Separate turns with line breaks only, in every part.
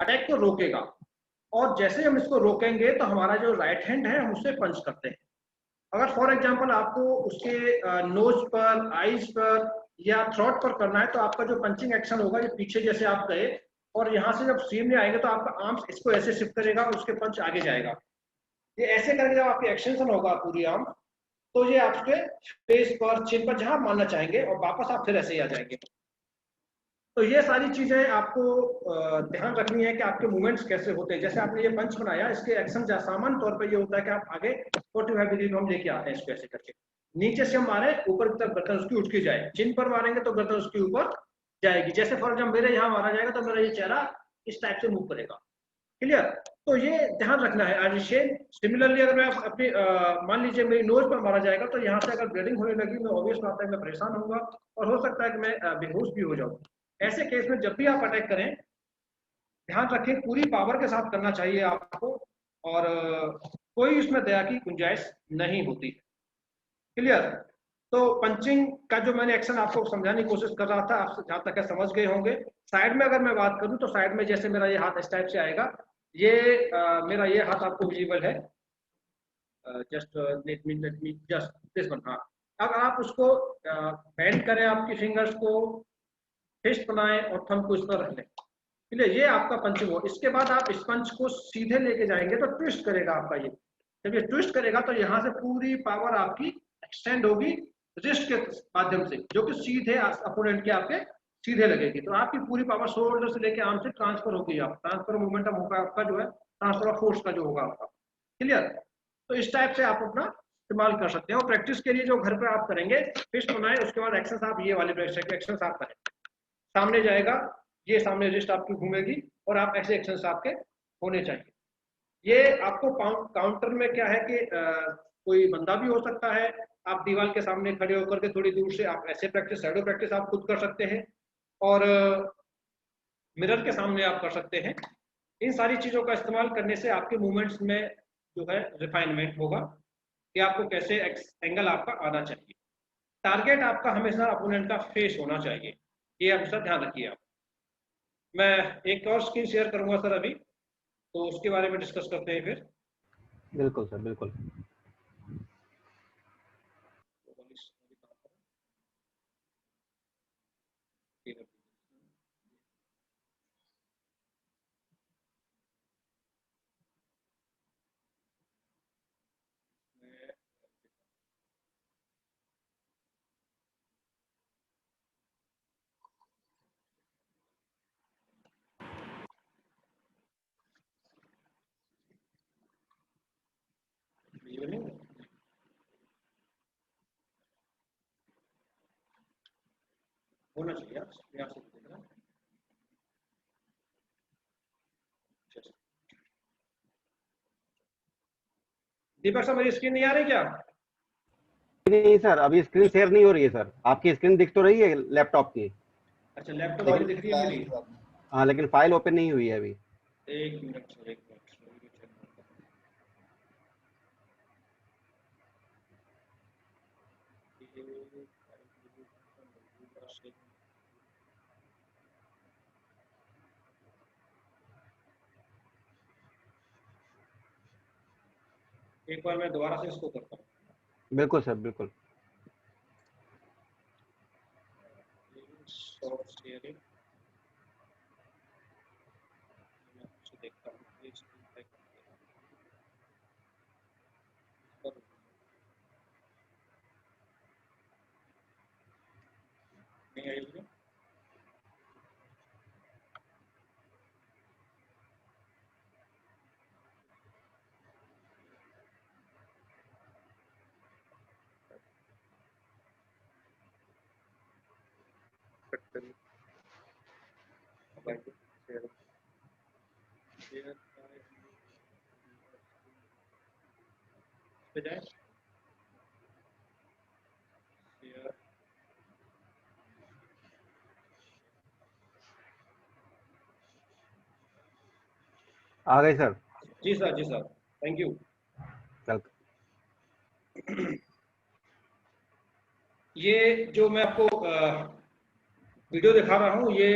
Attack को रोकेगा। और जैसे हम इसको रोकेंगे तो हमारा जो राइट हैंड है हम उससे पंच करते हैं। अगर फॉर एग्जांपल आपको उसके नोज पर, आईज पर या थ्रोट पर करना है तो आपका जो पंचिंग एक्शन होगा, ये पीछे जैसे आप गए और यहाँ से जब सीम में आएंगे तो आपका आर्म्स इसको ऐसे शिफ्ट करेगा और उसके पंच आगे जाएगा। ये ऐसे करके जब आपकी एक्सटेंशन होगा पूरी आर्म, तो ये आपके फेस पर, चिन पर, जहां मारना चाहेंगे और वापस आप फिर ऐसे ही आ जाएंगे। तो ये सारी चीजें आपको ध्यान रखनी है कि आपके मूवमेंट्स कैसे होते हैं। जैसे आपने ये पंच बनाया, इसके एक्शन सामान्य तौर पर ये होता है कि आप आगे 45 डिग्री में हम लेके आते हैं इसको ऐसे करके, नीचे से हम मारे ऊपर की तरफ गर्दन उसकी उठ के जाए, चिन पर मारेंगे तो गर्दन उसके ऊपर जाएगी। जैसे फॉर एग्जाम्पल मेरे यहाँ मारा जाएगा तो मेरा ये चेहरा इस टाइप से मूव करेगा। क्लियर? तो ये ध्यान रखना है। एंड सिमिलरली अगर मैं अपनी मान लीजिए मेरी नोज पर मारा जाएगा तो यहाँ से अगर ब्लीडिंग होने लगी, मैं ऑब्वियस बात है मैं परेशान होऊंगा और हो सकता है कि मैं बेहोश भी हो जाऊं। ऐसे केस में जब भी आप अटैक करें, ध्यान रखें पूरी पावर के साथ करना चाहिए आपको, और कोई इसमें दया की गुंजाइश नहीं होती। क्लियर? तो पंचिंग का जो मैंने एक्शन आपको समझाने की कोशिश कर रहा था, आप जहां तक है समझ गए होंगे। साइड में अगर मैं बात करूं तो साइड में जैसे मेरा ये हाथ इस टाइप से आएगा, ये मेरा ये हाथ आपको विजिबल है, just let me just this one. हाँ, अब आप उसको बेंड करें, आपकी फिंगर्स को फिस्ट बनाएं और थंब को इस पर रख लें। ठीक, ये आपका पंचिंग हो। इसके बाद आप इस पंच को सीधे लेके जाएंगे तो ट्विस्ट करेगा आपका ये। जब ये ट्विस्ट करेगा तो यहाँ से पूरी पावर आपकी एक्सटेंड होगी रिस्ट के माध्यम से, जो कि सीधे अपोनेंट के आपके सीधे लगेगी। तो आपकी पूरी पावर शोल्डर से लेके आर्म से ट्रांसफर होगी। आप ट्रांसफर मोमेंटम होगा आपका, जो है ट्रांसफर ऑफ फोर्स का जो होगा आपका। क्लियर? तो इस टाइप से आप अपना इस्तेमाल कर सकते हैं। और प्रैक्टिस के लिए जो घर पे आप करेंगे, फिस्ट बनाए, उसके बाद एक्शन आप ये वाले एक्शन आप करें। सामने जाएगा, ये सामने रिस्ट आपकी घूमेगी और आप ऐसे एक्शन आपके होने चाहिए। ये आपको काउंटर में क्या है कि कोई बंदा भी हो सकता है, आप दीवार के सामने खड़े होकर के थोड़ी दूर से आप ऐसे प्रैक्टिस, शैडो प्रैक्टिस आप खुद कर सकते हैं, और मिरर के सामने आप कर सकते हैं। इन सारी चीजों का इस्तेमाल करने से आपके मूवमेंट्स में जो है रिफाइनमेंट होगा कि आपको कैसे एंगल आपका आना चाहिए। टारगेट आपका हमेशा अपोनेंट का फेस होना चाहिए, ये हमेशा ध्यान रखिए आप। मैं एक और स्क्रीन शेयर करूंगा सर अभी, तो उसके बारे में डिस्कस करते हैं फिर।
बिल्कुल सर, बिल्कुल।
होना चाहिए यहाँ से देखना। दीपक सर, मेरी स्क्रीन नहीं आ रही क्या?
नहीं सर, अभी स्क्रीन शेयर नहीं हो रही है सर। आपकी स्क्रीन दिख तो रही है लैपटॉप की।
अच्छा, लैपटॉप वाली दिख रही है मेरी।
हाँ, लेकिन फाइल ओपन नहीं हुई है अभी।
एक मिनट सर, एक मिनट। एक बार मैं दोबारा से इसको करता हूँ।
बिल्कुल सर, बिल्कुल।
शॉर्ट शेयरिंग देखता हूँ। नहीं आई मुझे।
आ गई सर।
जी सर, जी सर, थैंक यू। ये जो मैं आपको वीडियो दिखा रहा हूँ, ये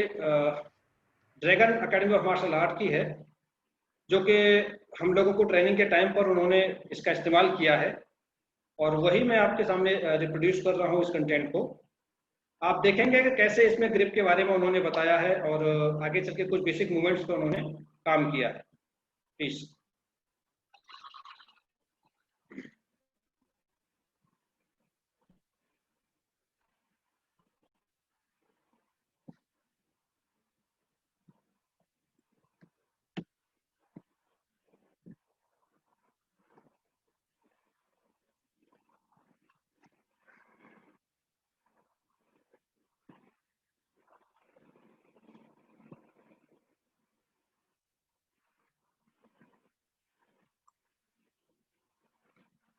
Dragon Academy of martial art की है, जो कि हम लोगों को ट्रेनिंग के टाइम पर उन्होंने इसका इस्तेमाल किया है, और वही मैं आपके सामने रिप्रोड्यूस कर रहा हूँ इस कंटेंट को। आप देखेंगे कि कैसे इसमें ग्रिप के बारे में उन्होंने बताया है, और आगे चल के कुछ बेसिक मूवमेंट्स पर उन्होंने काम किया है। प्लीज।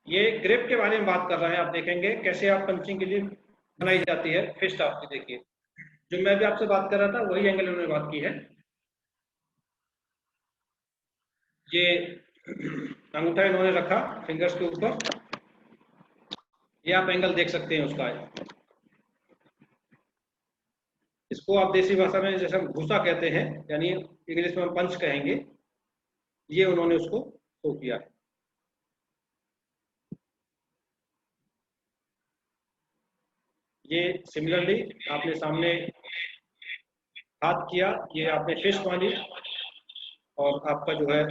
ये ग्रिप के बारे में बात कर रहे हैं। आप देखेंगे कैसे आप पंचिंग के लिए बनाई जाती है फिस्ट। आपकी देखिए, जो मैं भी आपसे बात कर रहा था वही एंगल उन्होंने बात की है। ये अंगूठा इन्होंने रखा फिंगर्स के ऊपर, ये आप एंगल देख सकते हैं उसका। इसको आप देसी भाषा में जैसे हम घुसा कहते हैं, यानी इंग्लिश में हम पंच कहेंगे, ये उन्होंने उसको शो किया है। ये सिमिलरली आपने सामने हाथ किया, ये आपने फिस्ट मारी, और आपका जो है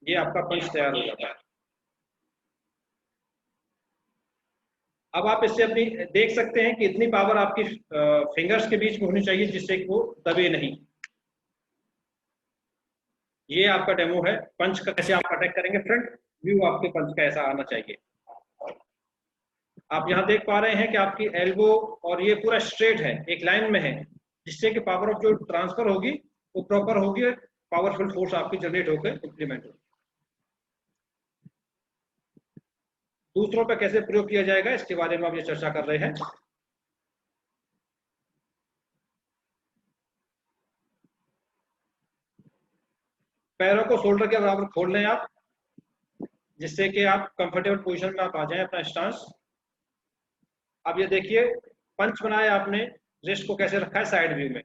ये आपका पंच तैयार हो जाता है। अब आप इससे अपनी देख सकते हैं कि इतनी पावर आपकी फिंगर्स के बीच में होनी चाहिए जिससे कि वो दबे नहीं। ये आपका डेमो है पंच का, कैसे आप अटैक करेंगे। फ्रंट व्यू आपके पंच का ऐसा आना चाहिए। आप यहाँ देख पा रहे हैं कि आपकी एल्बो और ये पूरा स्ट्रेट है, एक लाइन में है, जिससे कि पावर ऑफ जो ट्रांसफर होगी वो प्रॉपर होगी, पावरफुल फोर्स आपकी जनरेट होकर इंप्लीमेंट होगी। दूसरों पर कैसे प्रयोग किया जाएगा इसके बारे में आप ये चर्चा कर रहे हैं। पैरों को शोल्डर के बराबर खोल लें आप, जिससे कि आप कंफर्टेबल पोजीशन में आप आ जाएं अपना स्टांस। अब ये देखिए पंच बनाया आपने, रिस्ट को कैसे रखा है साइड व्यू में।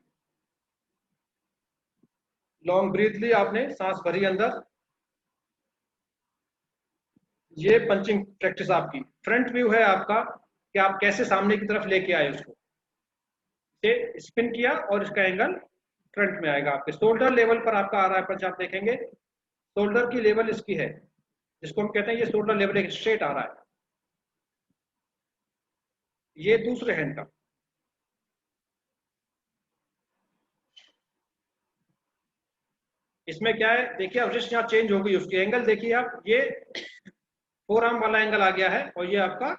लॉन्ग ब्रीथ ली आपने, सांस भरी अंदर। ये पंचिंग प्रैक्टिस आपकी। फ्रंट व्यू है आपका कि आप कैसे सामने की तरफ लेके आए उसको, स्पिन किया और इसका एंगल फ्रंट में आएगा। आपके शोल्डर लेवल पर आपका आ रहा है पंच। आप देखेंगे शोल्डर की लेवल इसकी है, जिसको हम कहते हैं ये शोल्डर लेवल एक स्ट्रेट आ रहा है। ये दूसरे हैंड का, इसमें क्या है देखिए, अब रिस्ट यहाँ चेंज हो गई उसकी। एंगल देखिए आप, ये फोर आर्म वाला एंगल आ गया है, और ये आपका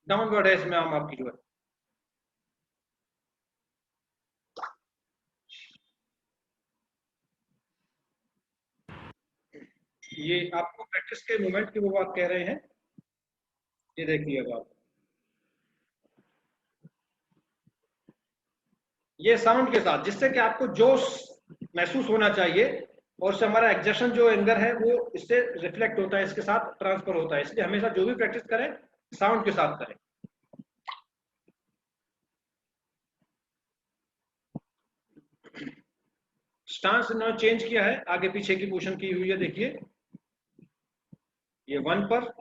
डाउनवर्ड है इसमें आर्म आपकी जो है। ये आपको प्रैक्टिस के मोमेंट की वो बात कह रहे हैं। ये देखिएगा आप, ये साउंड के साथ, जिससे कि आपको जोश महसूस होना चाहिए, और उससे हमारा एग्जर्शन जो एंगर है वो इससे रिफ्लेक्ट होता है, इसके साथ ट्रांसफर होता है। इसलिए हमेशा जो भी प्रैक्टिस करें साउंड के साथ करें। स्टांस इन्होंने चेंज किया है, आगे पीछे की पोजीशन की हुई है। देखिए ये 1 पर,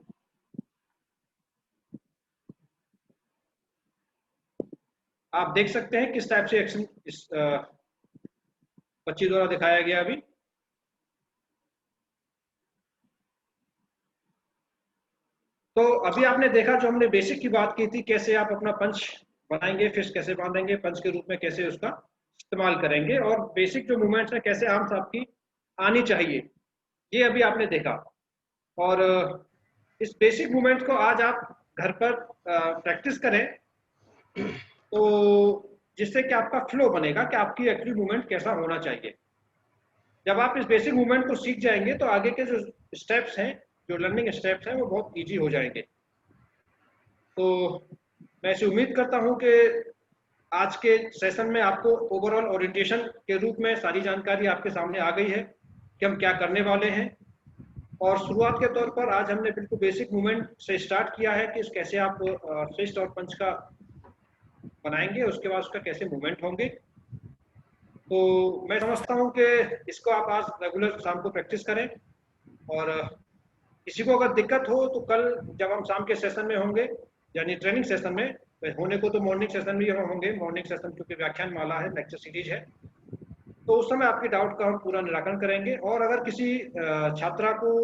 आप देख सकते हैं किस टाइप से एक्शन इस बच्ची द्वारा दिखाया गया अभी। तो अभी आपने देखा, जो हमने बेसिक की बात की थी, कैसे आप अपना पंच बनाएंगे, फिस्ट कैसे बांधेंगे, पंच के रूप में कैसे उसका इस्तेमाल करेंगे, और बेसिक जो मूवमेंट्स हैं कैसे आर्म्स आपकी आनी चाहिए, ये अभी आपने देखा। और इस बेसिक मूवमेंट को आज आप घर पर प्रैक्टिस करें, तो जिससे कि आपका फ्लो बनेगा कि आपकी एक्चुअली मूवमेंट कैसा होना चाहिए। जब आप इस बेसिक मूवमेंट को सीख जाएंगे तो आगे के जो स्टेप्स हैं, जो लर्निंग स्टेप्स हैं, वो बहुत इजी हो जाएंगे। तो मैं ऐसी उम्मीद करता हूं कि आज के सेशन में आपको ओवरऑल ओरिएंटेशन के रूप में सारी जानकारी आपके सामने आ गई है कि हम क्या करने वाले हैं। और शुरुआत के तौर पर आज हमने बिल्कुल बेसिक मूवमेंट से स्टार्ट किया है कि कैसे आप फिस्ट और पंच का बनाएंगे, उसके बाद उसका कैसे मूवमेंट होंगे। तो मैं समझता हूँ कि इसको आप आज रेगुलर शाम को प्रैक्टिस करें, और किसी को अगर दिक्कत हो तो कल जब हम शाम के सेशन में होंगे, यानी ट्रेनिंग सेशन में, होने को तो मॉर्निंग सेशन में ही हम होंगे, मॉर्निंग सेशन क्योंकि व्याख्यान माला है, लेक्चर सीरीज है, तो उस समय आपकी डाउट का हम पूरा निराकरण करेंगे। और अगर किसी छात्रा को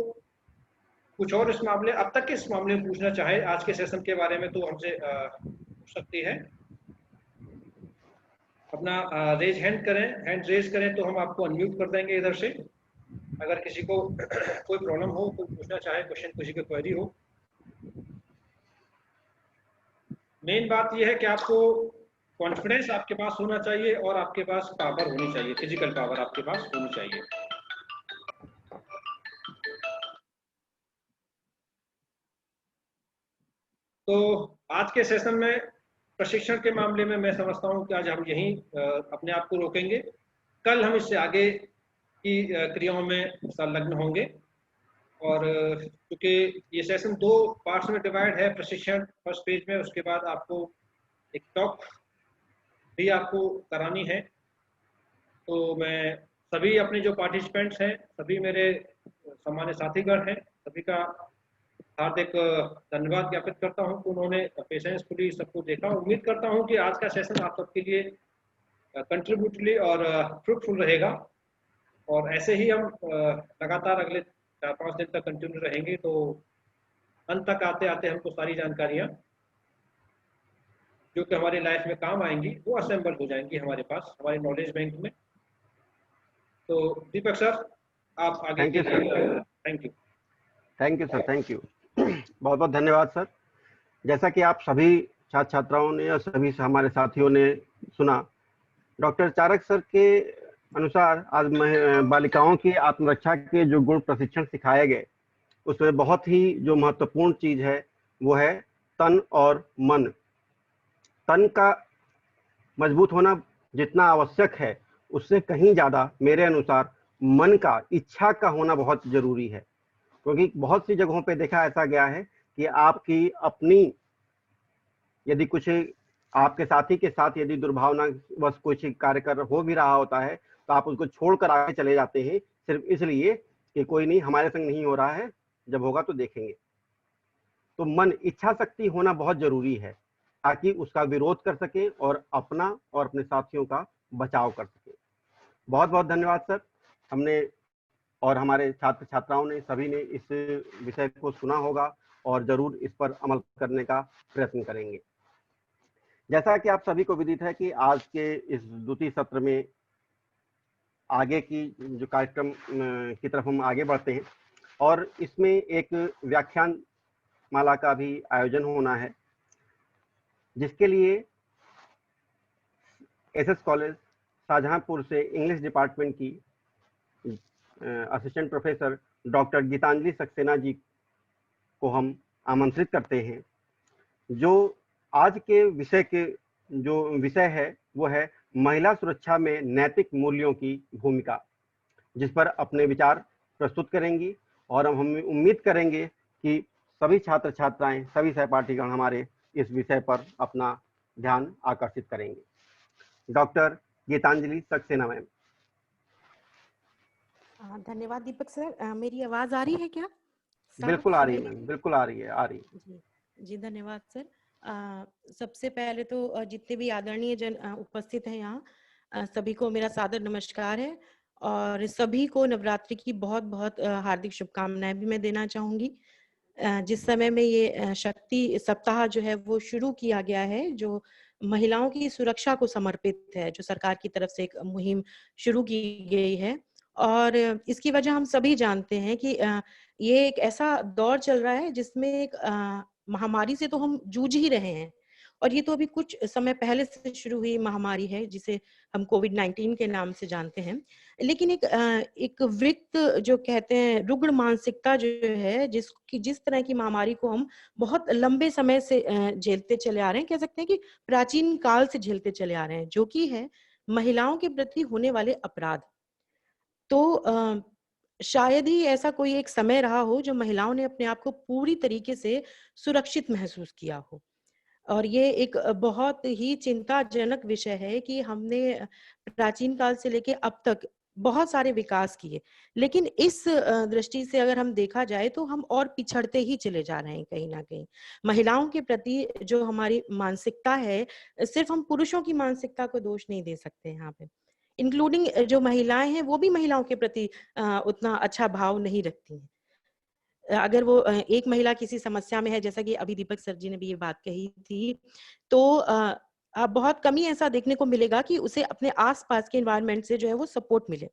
कुछ और इस मामले, अब तक के इस मामले में पूछना चाहे आज के सेशन के बारे में, तो हमसे पूछ सकती है। अपना रेज हैंड करें, हैंड रेज करें तो हम आपको अनम्यूट कर देंगे इधर से। अगर किसी को कोई प्रॉब्लम हो, कोई पूछना चाहे क्वेश्चन, किसी की क्वेरी हो। मेन बात यह है कि आपको कॉन्फिडेंस आपके पास होना चाहिए और आपके पास पावर होनी चाहिए, फिजिकल पावर आपके पास होनी चाहिए। तो आज के सेशन में प्रशिक्षण के मामले में मैं समझता हूं कि आज हम यहीं अपने आप को रोकेंगे। कल हम इससे आगे की क्रियाओं में संलग्न होंगे। और क्योंकि ये सेशन 2 पार्ट्स में डिवाइड है, प्रशिक्षण फर्स्ट पेज में, उसके बाद आपको एक टॉक भी आपको करानी है। तो मैं सभी अपने जो पार्टिसिपेंट्स हैं, सभी मेरे सामान्य साथीगण हैं, सभी का हार्दिक धन्यवाद ज्ञापित करता हूं कि उन्होंने पेशेंसफुली सबको देखा। उम्मीद करता हूं कि आज का सेशन आप सबके लिए कंट्रीब्यूटरी और फ्रूटफुल रहेगा, और ऐसे ही हम लगातार अगले 4-5 दिन तक कंटिन्यू रहेंगे। तो अंत तक आते आते हमको सारी जानकारियां जो कि हमारी लाइफ में काम आएंगी वो असेंबल हो जाएंगी हमारे पास, हमारे नॉलेज बैंक में। तो दीपक सर, आप आगे
थैंक
के
यू सर।
लिए thank you.
Thank you sir, thank you. बहुत बहुत धन्यवाद सर। जैसा कि आप सभी छात्र छात्राओं ने और सभी हमारे साथियों ने सुना, डॉक्टर चारक सर के अनुसार आज बालिकाओं की आत्मरक्षा के जो गुण प्रशिक्षण सिखाए गए, उसमें बहुत ही जो महत्वपूर्ण चीज है वो है तन और मन। तन का मजबूत होना जितना आवश्यक है, उससे कहीं ज्यादा मेरे अनुसार मन का, इच्छा का होना बहुत जरूरी है। क्योंकि बहुत सी जगहों पे देखा ऐसा गया है कि आपकी अपनी, यदि कुछ आपके साथी के साथ यदि दुर्भावना बस कुछ कार्य कर हो भी रहा होता है, तो आप उसको छोड़कर आगे चले जाते हैं सिर्फ इसलिए कि कोई नहीं, हमारे संग नहीं हो रहा है, जब होगा तो देखेंगे। तो मन, इच्छा शक्ति होना बहुत जरूरी है ताकि उसका विरोध कर सके और अपना और अपने साथियों का बचाव कर सके। बहुत बहुत धन्यवाद सर। हमने और हमारे छात्र छात्राओं ने, सभी ने इस विषय को सुना होगा और जरूर इस पर अमल करने का प्रयत्न करेंगे। जैसा कि आप सभी को विदित है कि आज के इस द्वितीय सत्र में आगे की जो कार्यक्रम की तरफ हम आगे बढ़ते हैं, और इसमें एक व्याख्यान माला का भी आयोजन होना है, जिसके लिए एसएस कॉलेज शाहजहांपुर से इंग्लिश डिपार्टमेंट की assistant professor doctor Geetanjali Saxena ji को हम आमंत्रित करते हैं, जो आज के विषय के जो विषय है वो है महिला सुरक्षा में नैतिक मूल्यों की भूमिका, जिस पर अपने विचार प्रस्तुत करेंगी। और हम उम्मीद करेंगे कि सभी छात्र छात्राएं, सभी सहपाठीगण हमारे इस विषय पर अपना ध्यान आकर्षित करेंगे। Doctor Geetanjali Saxena ma'am.
धन्यवाद दीपक सर। मेरी आवाज आ रही है क्या?
बिल्कुल आ रही है मैम, बिल्कुल आ रही है, आ रही है।
जी जी, धन्यवाद सर। सबसे पहले तो जितने भी आदरणीय जन उपस्थित हैं यहाँ, सभी को मेरा सादर नमस्कार है, और सभी को नवरात्रि की बहुत बहुत हार्दिक शुभकामनाएं भी मैं देना चाहूंगी। जिस समय में ये शक्ति सप्ताह जो है वो शुरू किया गया है, जो महिलाओं की सुरक्षा को समर्पित है, जो सरकार की तरफ से एक मुहिम शुरू की गई है, और इसकी वजह हम सभी जानते हैं कि ये एक ऐसा दौर चल रहा है जिसमें एक महामारी से तो हम जूझ ही रहे हैं, और ये तो अभी कुछ समय पहले से शुरू हुई महामारी है जिसे हम कोविड-19 के नाम से जानते हैं। लेकिन एक विकृत, जो कहते हैं रुग्ण मानसिकता जो है, जिस तरह की महामारी को हम बहुत लंबे समय से झेलते चले आ रहे हैं, कह सकते हैं कि प्राचीन काल से झेलते चले आ रहे हैं, जो कि है महिलाओं के प्रति होने वाले अपराध। तो शायद ही ऐसा कोई एक समय रहा हो जो महिलाओं ने अपने आप को पूरी तरीके से सुरक्षित महसूस किया हो। और ये एक बहुत ही चिंताजनक विषय है कि हमने प्राचीन काल से लेके अब तक बहुत सारे विकास किए, लेकिन इस दृष्टि से अगर हम देखा जाए तो हम और पिछड़ते ही चले जा रहे हैं कहीं ना कहीं। महिलाओं के प्रति जो हमारी मानसिकता है, सिर्फ हम पुरुषों की मानसिकता को दोष नहीं दे सकते यहाँ पे, इंक्लूडिंग जो महिलाएं हैं वो भी महिलाओं के प्रति उतना अच्छा भाव नहीं रखती हैं। अगर वो एक महिला किसी समस्या में है, जैसा कि अभी दीपक सर जी ने भी ये बात कही थी, तो बहुत कम ही ऐसा देखने को मिलेगा कि उसे अपने आस-पास के एनवायरनमेंट से जो है वो सपोर्ट मिले।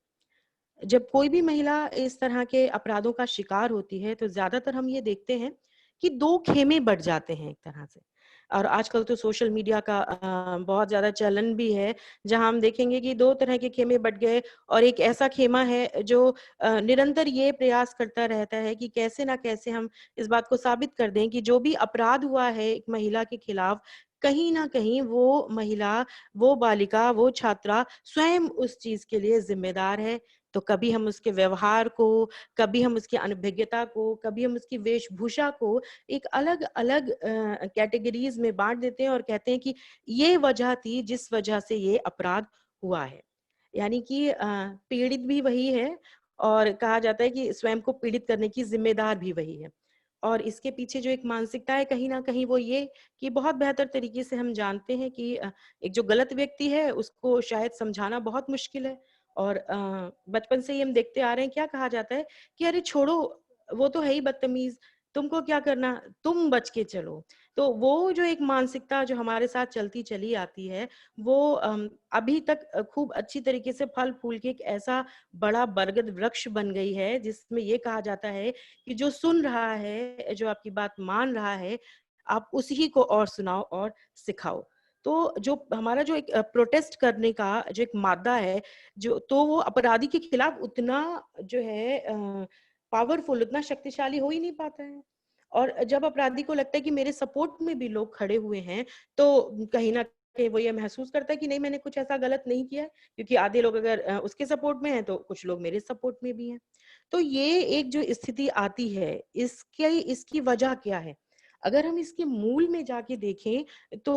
जब कोई भी महिला इस तरह के अपराधों का शिकार होती है, तो ज़्यादातर हम ये देखते हैं कि 2 खेमे बढ़ जाते हैं एक तरह से। और आजकल तो सोशल मीडिया का बहुत ज़्यादा चलन भी है, जहाँ हम देखेंगे कि 2 तरह के खेमे बँट गए और एक ऐसा खेमा है जो निरंतर ये प्रयास करता रहता है कि कैसे ना कैसे हम इस बात को साबित कर दें कि जो भी अपराध हुआ है एक महिला के खिलाफ, कहीं न कहीं वो महिला, वो बालिका, वो छात्रा स्वयं उस चीज़ के लिए ज़िम्मेदार है। तो कभी हम उसके व्यवहार को, कभी हम उसकी अनभिज्ञता को, कभी हम उसकी वेशभूषा को एक अलग-अलग कैटेगरीज़ में बाँट देते हैं और कहते हैं कि ये वजह थी जिस वजह से ये अपराध हुआ है। यानी कि पीड़ित भी वही है और कहा जाता है कि स्वयं को पीड़ित करने की ज़िम्मेदार भी वही है। और इसके पीछे जो एक मानसिकता है कहीं न कहीं वो ये कि बहुत बेहतर तरीके से हम जानते हैं कि एक जो गलत व्यक्ति है उसको शायद समझाना बहुत मुश्किल है। और बचपन से ही हम देखते आ रहे हैं, क्या कहा जाता है कि अरे छोड़ो, वो तो है ही बदतमीज, तुमको क्या करना, तुम बच के चलो। तो वो जो एक मानसिकता जो हमारे साथ चलती चली आती है, वो अभी तक खूब अच्छी तरीके से फल फूल के एक ऐसा बड़ा बरगद वृक्ष बन गई है जिसमें ये कहा जाता है कि जो सुन रहा है, जो आपकी बात मान रहा है, आप उसी को और सुनाओ और सिखाओ। तो जो हमारा जो एक प्रोटेस्ट करने का जो एक मादा है, जो तो वो अपराधी के खिलाफ उतना जो है पावरफुल, उतना शक्तिशाली हो ही नहीं पाता है। और जब अपराधी को लगता है कि मेरे सपोर्ट में भी लोग खड़े हुए हैं, तो कहीं न कहीं वो ये महसूस करता है कि नहीं, मैंने कुछ ऐसा गलत नहीं किया है, क्योंकि आधे लोग अगर उसके सपोर्ट में हैं, तो कुछ लोग मेरे सपोर्ट में भी हैं। तो ये एक जो स्थिति आती है, इसकी वजह क्या है? अगर हम इसके मूल में जाके देखें तो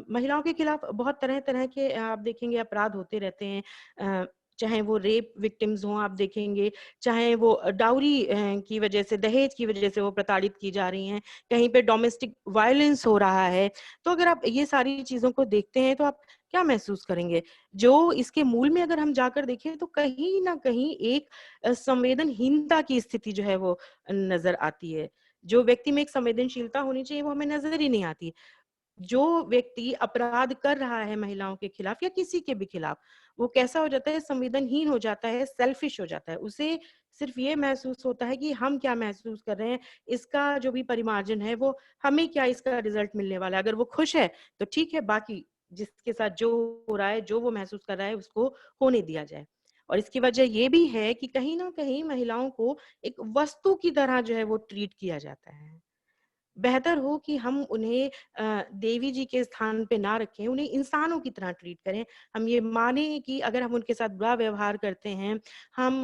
महिलाओं के खिलाफ बहुत तरह-तरह के आप देखेंगे अपराध होते रहते हैं। चाहे वो रेप विक्टिम्स हों, आप देखेंगे, चाहे वो डाउरी की वजह से, दहेज की वजह से वो प्रताड़ित की जा रही हैं, कहीं पे डोमेस्टिक वायलेंस हो रहा है। तो अगर आप ये सारी चीज़ों को देखते हैं तो आप क्या महसूस करेंगे? जो इसके मूल में अगर हम जाकर देखें तो कहीं न कहीं एक संवेदनहीनता की स्थिति जो है वो नज़र आती है। जो व्यक्ति में एक संवेदनशीलता होनी चाहिए वो हमें नज़र ही नहीं आती। जो व्यक्ति अपराध कर रहा है महिलाओं के खिलाफ या किसी के भी खिलाफ, वो कैसा हो जाता है, संवेदनहीन हो जाता है, सेल्फिश हो जाता है। उसे सिर्फ ये महसूस होता है कि हम क्या महसूस कर रहे हैं, इसका जो भी परिमार्जन है वो हमें क्या इसका रिजल्ट मिलने वाला है। अगर वो खुश है तो ठीक है, बाकी जिसके साथ जो हो रहा है, जो वो महसूस कर रहा है उसको होने दिया जाए। और इसकी वजह ये भी है कि कहीं न कहीं महिलाओं को एक वस्तु की तरह जो है वो ट्रीट किया जाता है। बेहतर हो कि हम उन्हें देवी जी के स्थान पे ना रखें, उन्हें इंसानों की तरह ट्रीट करें। हम ये मानें कि अगर हम उनके साथ बुरा व्यवहार करते हैं, हम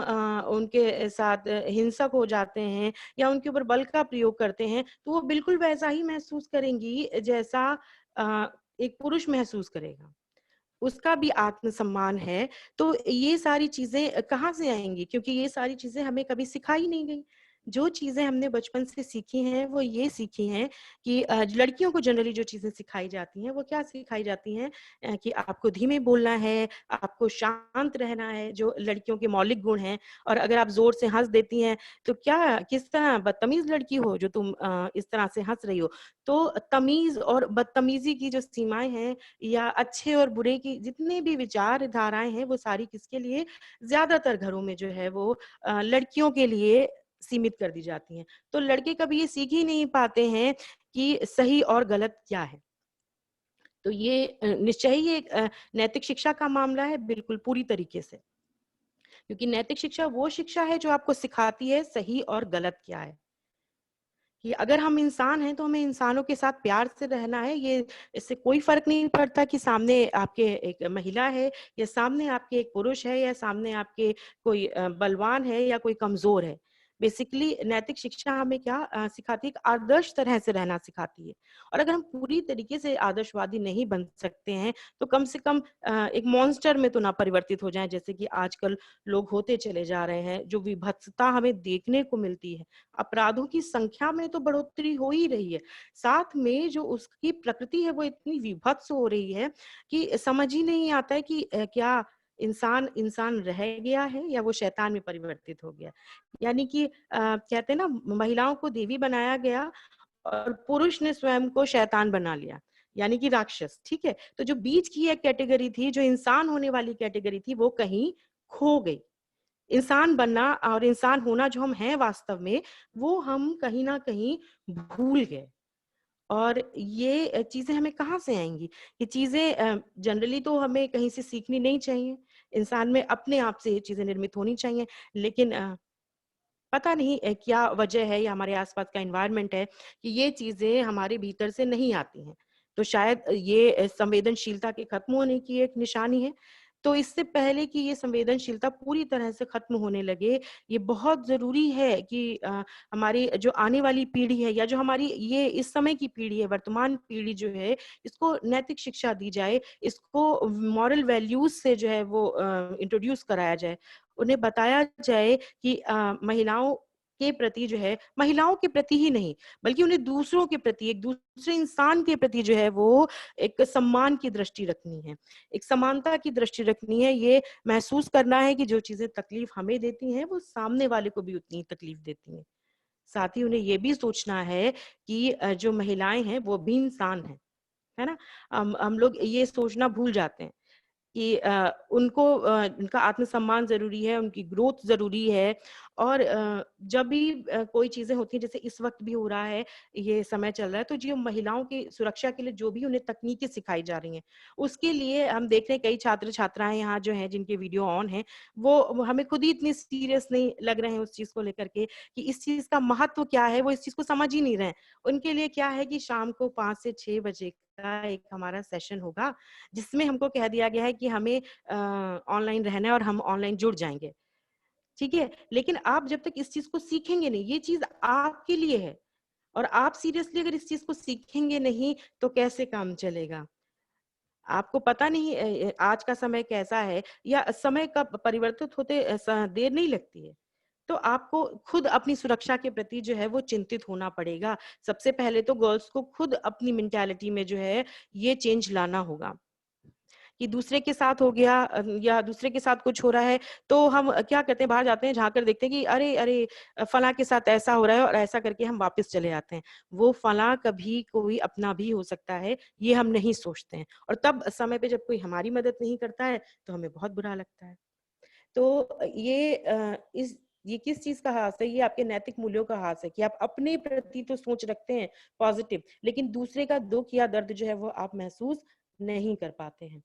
उनके साथ हिंसक हो जाते हैं या उनके ऊपर बल का प्रयोग करते हैं, तो वो बिल्कुल वैसा ही महसूस करेंगी जैसा अ, एक पुरुष महसूस करेगा। उसका भी आत्मसम्मान है, तो ये सारी चीज़ें कहाँ से आएँगी? क्योंकि ये सारी चीज़ें हमें कभी सिखाई नहीं गई। जो चीज़ें हमने बचपन से सीखी हैं, वो ये सीखी हैं कि लड़कियों को जनरली जो चीज़ें सिखाई जाती हैं, वो क्या सिखाई जाती हैं कि आपको धीमे बोलना है, आपको शांत रहना है, जो लड़कियों के मौलिक गुण हैं। और अगर आप ज़ोर से हँस देती हैं, तो क्या किस तरह बदतमीज़ लड़की हो जो तुम इस तरह से हँस रही हो। तो तमीज़ और बदतमीज़ी की जो सीमाएँ हैं या अच्छे और बुरे की जितने भी विचारधाराएँ हैं, वो सारी किसके लिए, ज़्यादातर घरों में जो है वो लड़कियों के लिए सीमित कर दी जाती हैं। तो लड़के कभी ये सीख ही नहीं पाते हैं कि सही और गलत क्या है। तो ये निश्चय ही एक नैतिक शिक्षा का मामला है, बिल्कुल पूरी तरीके से। क्योंकि नैतिक शिक्षा वो शिक्षा है जो आपको सिखाती है सही और गलत क्या है। कि अगर हम इंसान हैं तो हमें इंसानों के साथ प्यार से रहना है। ये इससे कोई फ़र्क नहीं पड़ता कि सामने आपके एक महिला है या सामने आपके एक पुरुष है या सामने आपके कोई बलवान है या कोई कमज़ोर है। बेसिकली नैतिक शिक्षा हमें क्या सिखाती है, एक आदर्श तरह से रहना सिखाती है। और अगर हम पूरी तरीके से आदर्शवादी नहीं बन सकते हैं तो कम से कम एक मॉन्स्टर में तो ना परिवर्तित हो जाएं, जैसे कि आजकल लोग होते चले जा रहे हैं। जो विभत्सता हमें देखने को मिलती है, अपराधों की संख्या में तो बढ़ोतरी हो ही रही है, साथ में जो उसकी प्रकृति है वो इतनी विभत्स हो रही है कि समझ ही नहीं आता है कि क्या इंसान इंसान रह गया है या वो शैतान में परिवर्तित हो गया। यानी कि कहते हैं ना, महिलाओं को देवी बनाया गया और पुरुष ने स्वयं को शैतान बना लिया, यानी कि राक्षस। ठीक है, तो जो बीच की एक कैटेगरी थी, जो इंसान होने वाली कैटेगरी थी, वो कहीं खो गई। इंसान बनना और इंसान होना जो हम हैं वास्तव में, वो हम कहीं ना कहीं भूल गए। और ये चीजें हमें कहाँ से आएंगी? ये चीजें जनरली तो हमें कहीं से सीखनी नहीं चाहिए, इंसान में अपने आप से ये चीजें निर्मित होनी चाहिए। लेकिन पता नहीं क्या वजह है या हमारे आसपास का एनवायरनमेंट है कि ये चीजें हमारे भीतर से नहीं आती हैं। तो शायद ये संवेदनशीलता के खत्म होने की एक निशानी है। तो इससे पहले कि ये संवेदनशीलता पूरी तरह से खत्म होने लगे, ये बहुत जरूरी है कि हमारी जो आने वाली पीढ़ी है या जो हमारी ये इस समय की पीढ़ी है, वर्तमान पीढ़ी जो है, इसको नैतिक शिक्षा दी जाए, इसको मॉरल वैल्यूज से जो है वो इंट्रोड्यूस कराया जाए। उन्हें बताया जाए कि महिलाओं के प्रति जो है, महिलाओं के प्रति ही नहीं बल्कि उन्हें दूसरों के प्रति, एक दूसरे इंसान के प्रति जो है वो एक सम्मान की दृष्टि रखनी है, एक समानता की दृष्टि रखनी है। ये महसूस करना है कि जो चीजें तकलीफ हमें देती हैं वो सामने वाले को भी उतनी ही तकलीफ देती हैं। साथ ही उन्हें ये भी सोचना है कि जो महिलाएं हैं वो भी इंसान है ना। हम लोग ये सोचना भूल जाते हैं कि उनको उनका आत्मसम्मान ज़रूरी है, उनकी ग्रोथ ज़रूरी है। और जब भी कोई चीज़ें होती हैं, जैसे इस वक़्त भी हो रहा है, ये समय चल रहा है, तो जो महिलाओं की सुरक्षा के लिए जो भी उन्हें तकनीकें सिखाई जा रही हैं, उसके लिए हम देख रहे हैं कई छात्र-छात्राएँ यहाँ जो हैं, जिनके वीडियो ऑन हैं, वो हमें खुद ही इतने सीरियस नहीं लग रहे हैं उस चीज़ को लेकर के कि इस चीज़ का महत्व क्या है, वो इस चीज़ को समझ ही नहीं रहे हैं। उनके लिए क्या है कि शाम को 5 से 6 बजे का एक हमारा सेशन होगा, जिसमें हमको कह दिया गया है कि हमें ऑनलाइन रहना है और हम ऑनलाइन जुड़ जाएंगे। ठीक है, लेकिन आप जब तक इस चीज को सीखेंगे नहीं, ये चीज आपके लिए है, और आप सीरियसली अगर इस चीज को सीखेंगे नहीं तो कैसे काम चलेगा? आपको पता नहीं आज का समय कैसा है, या समय का परिवर्तित होते देर नहीं लगती है। तो आपको खुद अपनी सुरक्षा के प्रति जो है वो चिंतित होना पड़ेगा। सबसे पहले तो गर्ल्स को खुद अपनी मेंटालिटी में जो है ये चेंज लाना होगा कि दूसरे के साथ हो गया या दूसरे के साथ कुछ हो रहा है तो हम क्या करते हैं, बाहर जाते हैं, झाँक कर देखते हैं कि अरे अरे फलां के साथ ऐसा हो रहा है, और ऐसा करके हम वापस चले आते हैं। वो फलां कभी कोई अपना भी हो सकता है, ये हम नहीं सोचते हैं, और तब समय पे जब कोई हमारी मदद नहीं करता है तो हमें बहुत बुरा लगता है। तो ये किस चीज का हास है? ये आपके नैतिक मूल्यों का हास है कि आप अपने प्रति तो सोच रखते हैं पॉजिटिव, लेकिन दूसरे का दुख या दर्द जो है वो आप महसूस नहीं कर पाते हैं।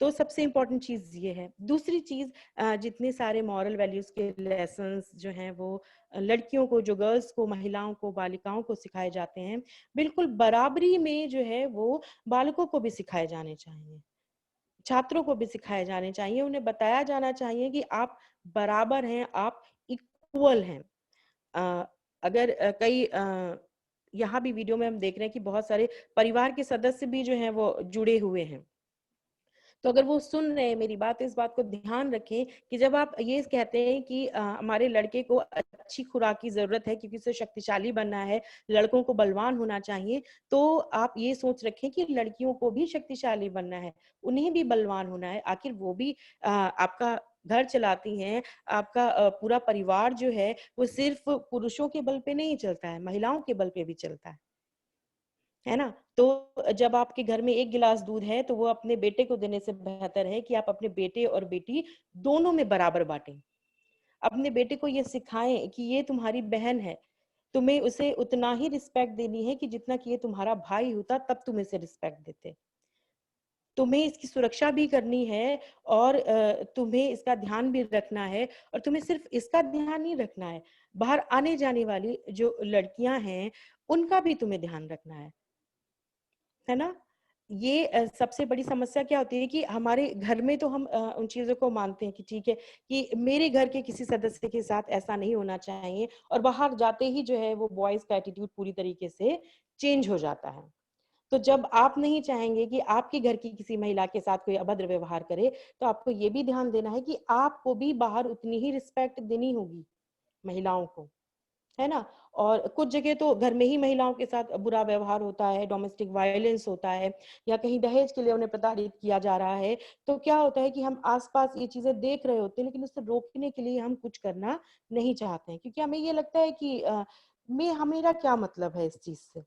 तो सबसे इम्पोर्टेंट चीज ये है। दूसरी चीज, जितने सारे मॉरल वैल्यूज के लेसन्स जो हैं वो लड़कियों को, जो गर्ल्स को, महिलाओं को, बालिकाओं को सिखाए जाते हैं, बिल्कुल बराबरी में जो है वो बालकों को भी सिखाए जाने चाहिए, छात्रों को भी सिखाए जाने चाहिए। उन्हें बताया जाना चाहिए कि आप बराबर हैं, आप इक्वल हैं। अ, अगर कई यहाँ भी वीडियो में हम देख रहे हैं कि बहुत सारे परिवार के सदस्य भी जो हैं वो जुड़े हुए हैं। तो अगर वो सुन रहे हैं मेरी बात, इस बात को ध्यान रखें कि जब आप ये कहते हैं कि हमारे लड़के को अच्छी खुराक की जरूरत है क्योंकि उसे शक्तिशाली बनना है, लड़कों को बलवान होना चाहिए, तो आप ये सोच रखें कि लड़कियों को भी शक्तिशाली बनना है, उन्हें भी बलवान होना है। आखिर वो भी आपका घर चलाती हैं, आपका पूरा परिवार जो है वो सिर्फ पुरुषों के बल पे नहीं चलता है, महिलाओं के बल पे भी चलता है ना। तो जब आपके घर में एक गिलास दूध है तो वो अपने बेटे को देने से बेहतर है कि आप अपने बेटे और बेटी दोनों में बराबर बांटें। अपने बेटे को ये सिखाएं कि ये तुम्हारी बहन है, तुम्हें उसे उतना ही रिस्पेक्ट देनी है कि जितना कि ये तुम्हारा भाई होता तब तुम इसे रिस्पेक्ट देते। तुम्हें इसकी सुरक्षा भी करनी है, और तुम्हें इसका ध्यान भी रखना है, और तुम्हें सिर्फ इसका ध्यान नहीं रखना है, बाहर आने जाने वाली जो लड़कियां हैं उनका भी तुम्हें ध्यान रखना है ना। ये सबसे बड़ी समस्या क्या होती है कि हमारे घर में तो हम उन चीज़ों को मानते हैं कि ठीक है कि मेरे घर के किसी सदस्य के साथ ऐसा नहीं होना चाहिए, और बाहर जाते ही जो है वो बॉयज़ का एटीट्यूड पूरी तरीके से चेंज हो जाता है। तो जब आप नहीं चाहेंगे कि आपके घर की किसी महिला के साथ कोई अभद्र व्यवहार करे, तो आपको ये भी ध्यान देना है कि आपको भी बाहर उतनी ही रिस्पेक्ट देनी होगी महिलाओं को, है ना? और कुछ जगह तो घर में ही महिलाओं के साथ बुरा व्यवहार होता है, डोमेस्टिक वायलेंस होता है, या कहीं दहेज के लिए उन्हें प्रताड़ित किया जा रहा है। तो क्या होता है कि हम आस-पास ये चीज़ें देख रहे होते हैं, लेकिन उसे रोकने के लिए हम कुछ करना नहीं चाहते हैं, क्योंकि हमें ये लगता है कि मेरा क्या मतलब है इस चीज़ से?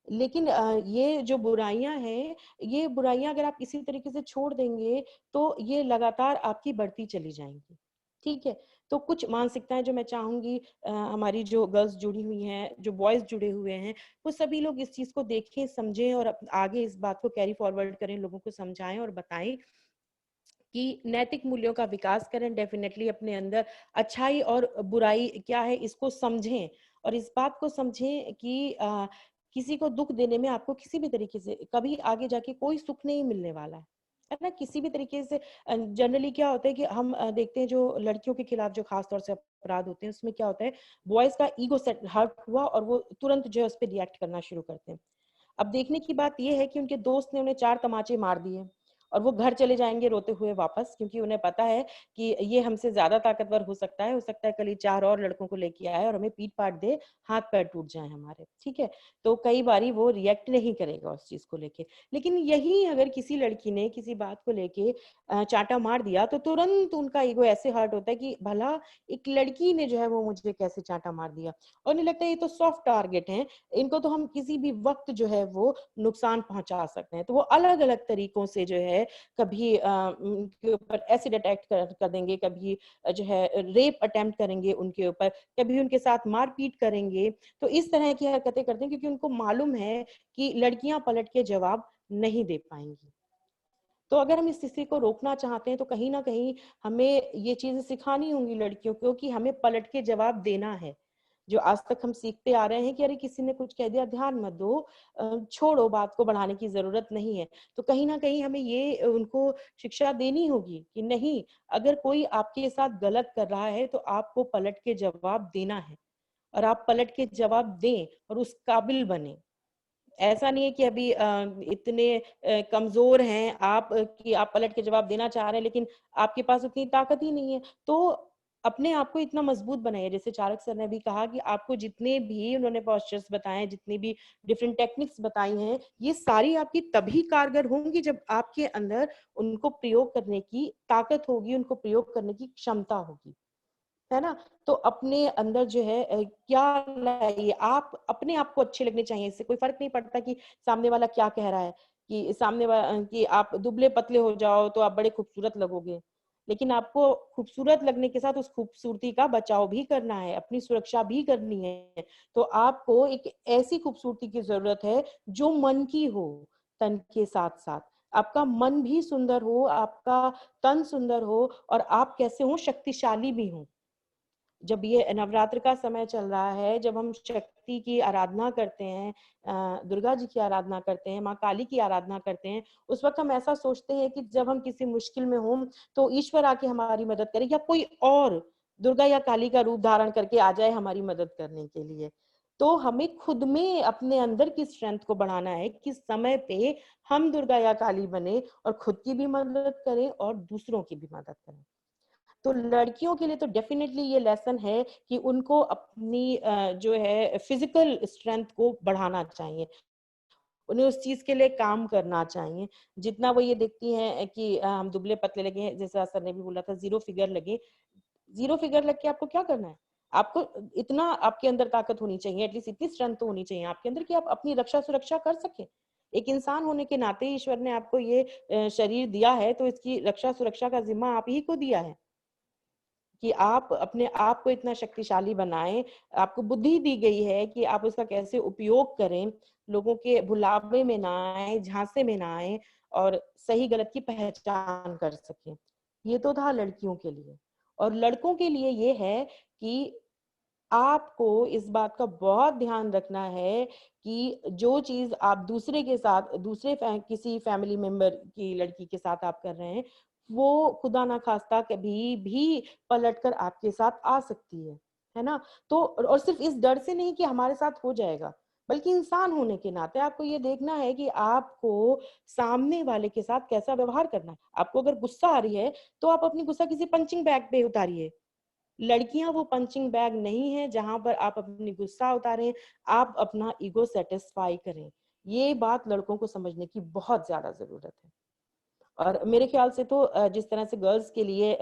लेकिन ये जो बुराइयाँ हैं, ये बुराइयाँ अगर आप इसी तरीके से छोड़ देंगे, तो ये लगातार आपकी बढ़ती चली जाएँगी। ठीक है? तो कुछ मानसिकताएँ जो मैं चाहूँगी हमारी जो गर्ल्स जुड़ी हुई हैं, जो बॉयज़ जुड़े हुए हैं, वो सभी लोग इस चीज़ को देखें, समझें और आगे इस बात को कैरी फॉरवर्ड करें, लोगों को समझाएँ और बताएँ कि नैतिक मूल्यों का विकास करें। डेफिनेटली अपने अंदर अच्छाई और बुराई क्या है इसको समझें, और इस बात को समझें कि किसी को दुख देने में आपको किसी भी तरीके से कभी आगे जाके कोई सुख नहीं मिलने वाला है ना? किसी भी तरीके से जनरली क्या होता है कि हम देखते हैं जो लड़कियों के खिलाफ जो खास तौर से अपराध होते हैं, उसमें क्या होता है, बॉयज का ईगो सेट हर्ट हुआ और वो तुरंत जो है उस पर रिएक्ट करना शुरू करते हैं। अब देखने की बात ये है कि उनके दोस्त ने उन्हें 4 तमाचे मार दिए और वो घर चले जाएँगे रोते हुए वापस, क्योंकि उन्हें पता है कि ये हमसे ज़्यादा ताकतवर हो सकता है कल ये 4 और लड़कों को लेके आए और हमें पीट-पाट दे, हाथ-पैर टूट जाएँ हमारे, ठीक है? तो कई बारी वो रिएक्ट नहीं करेगा उस चीज़ को लेके। लेकिन यही अगर किसी लड़की ने किसी बात को लेके चाँटा मार दिया, तो तुरंत उनका ईगो ऐसे हर्ट होता है कि भला एक लड़की ने जो है वो मुझे कैसे चाँटा मार दिया? और उन्हें लगता है ये तो सॉफ्ट टारगेट हैं, इनको तो हम किसी भी वक़्त जो है वो नुकसान पहुँचा सकते हैं। तो वो अलग-अलग तरीकों से जो है कभी उनके ऊपर एसिड अटैक कर देंगे, कभी जो है रेप अटेम्प्ट करेंगे उनके ऊपर, कभी उनके साथ मार-पीट करेंगे। तो इस तरह की हरकतें करते हैं क्योंकि उनको मालूम है कि लड़कियाँ पलट के जवाब नहीं दे पाएँगी। तो अगर हम इस स्थिति को रोकना चाहते हैं तो कहीं न कहीं हमें ये चीज़ें सिखानी होंगी लड़कियों को कि हमें पलट के जवाब देना है। जो आज तक हम सीखते आ रहे हैं कि अरे किसी ने कुछ कह दिया ध्यान मत दो, छोड़ो बात को बढ़ाने की ज़रूरत नहीं है। तो कहीं न कहीं हमें ये उनको शिक्षा देनी होगी कि नहीं, अगर कोई आपके साथ गलत कर रहा है तो आपको पलट के जवाब देना है और आप पलट के जवाब दें और उस काबिल बनें। ऐसा नहीं है कि अभी इतने कमज़ोर हैं आप कि आप पलट के जवाब देना चाह रहे हैं, लेकिन आपके पास उतनी ताकत ही नहीं है। तो अपने आप को इतना मज़बूत बनाइए, जैसे चारक सर ने भी कहा कि आपको जितने भी उन्होंने पोस्चर्स बताए हैं, जितनी भी डिफरेंट टेक्निक्स बताई हैं, ये सारी आपकी तभी कारगर होंगी जब आपके अंदर उनको प्रयोग करने की ताकत होगी, उनको प्रयोग करने की क्षमता होगी। है ना? तो अपने अंदर जो है क्या लाइए, आप अपने आप को अच्छे लगने चाहिए, इससे कोई फ़र्क नहीं पड़ता कि सामने वाला क्या कह रहा है, कि कि आप दुबले-पतले हो जाओ तो आप बड़े खूबसूरत लगोगे। लेकिन आपको खूबसूरत लगने के साथ उस खूबसूरती का बचाव भी करना है, अपनी सुरक्षा भी करनी है। तो आपको एक ऐसी खूबसूरती की ज़रूरत है जो मन की हो, तन के साथ-साथ। आपका मन भी सुंदर हो, आपका तन सुंदर हो और आप कैसे हो, शक्तिशाली भी हों। जब ये नवरात्र का समय चल रहा है, जब हम शक्ति की आराधना करते हैं, दुर्गा जी की आराधना करते हैं, माँ काली की आराधना करते हैं, उस वक़्त हम ऐसा सोचते हैं कि जब हम किसी मुश्किल में हों, तो ईश्वर आके हमारी मदद करे या कोई और दुर्गा या काली का रूप धारण करके आ जाए हमारी मदद करने के लिए। तो हमें खुद में अपने अंदर की स्ट्रेंथ को बढ़ाना है, किस समय पे हम दुर्गा या काली बने और खुद की भी मदद करें और दूसरों की भी मदद करें। तो लड़कियों के लिए तो डेफिनेटली ये लेसन है कि उनको अपनी जो है फिजिकल स्ट्रेंथ को बढ़ाना चाहिए। उन्हें उस चीज़ के लिए काम करना चाहिए। जितना वो ये देखती हैं कि हम दुबले-पतले लगे हैं, जैसा सर ने भी बोला था ज़ीरो फिगर लगे। ज़ीरो फिगर लग के आपको क्या करना है? आपको इतना आपके अंदर ताकत होनी चाहिए, एटलीस्ट इतनी स्ट्रेंथ तो होनी चाहिए आपके अंदर कि आप अपनी रक्षा-सुरक्षा कर सकें। एक इंसान होने के नाते ईश्वर ने आपको ये शरीर दिया है, तो इसकी रक्षा-सुरक्षा का ज़िम्मा आप ही को दिया है। कि आप अपने आप को इतना शक्तिशाली बनाएँ, आपको बुद्धि दी गई है कि आप उसका कैसे उपयोग करें, लोगों के भुलावे में ना आएँ, झांसे में ना आएँ और सही-गलत की पहचान कर सकें। ये तो था लड़कियों के लिए और लड़कों के लिए ये है कि आपको इस बात का बहुत ध्यान रखना है कि जो चीज आप दूसरे के साथ, किसी फैमिली मेंबर की लड़की के साथ आप कर रहे हैं, वो खुदा ना खास्ता कभी भी पलटकर आपके साथ आ सकती है ना? तो और सिर्फ इस डर से नहीं कि हमारे साथ हो जाएगा, बल्कि इंसान होने के नाते आपको ये देखना है कि आपको सामने वाले के साथ कैसा व्यवहार करना है। आपको अगर गुस्सा आ रही है, तो आप अपनी गुस्सा किसी पंचिंग बैग पे उतारिए। लड़कियां वो पंचिंग बैग नहीं है जहां पर आप अपनी गुस्सा उतारें, आप अपना ईगो सेटिस्फाई करें। ये बात लड़कों को समझने की बहुत ज्यादा जरूरत है। और मेरे ख्याल से तो जिस तरह से गर्ल्स के लिए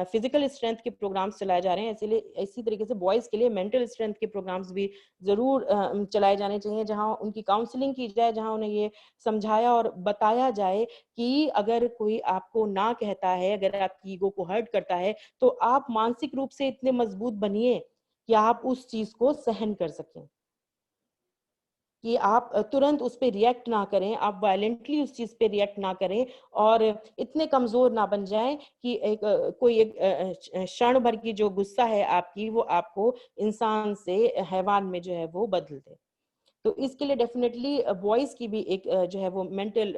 फिजिकल स्ट्रेंथ के प्रोग्राम्स चलाए जा रहे हैं, इसलिए इसी तरीके से बॉयज के लिए मेंटल स्ट्रेंथ के प्रोग्राम्स भी जरूर चलाए जाने चाहिए, जहां उनकी काउंसलिंग की जाए, जहां उन्हें ये समझाया और बताया जाए कि अगर कोई आपको ना कहता है, अगर आपकी ईगो को हर्ट करता है, तो आप मानसिक रूप से इतने मजबूत बनिए कि आप उस चीज को सहन कर सकें, कि आप तुरंत उस पे रिएक्ट ना करें, आप वायलेंटली उस चीज पे रिएक्ट ना करें और इतने कमजोर ना बन जाएं कि कोई एक क्षण भर की जो गुस्सा है आपकी, वो आपको इंसान से हैवान में जो है वो बदल दे। तो इसके लिए डेफिनेटली बॉयज की भी एक जो है वो मेंटल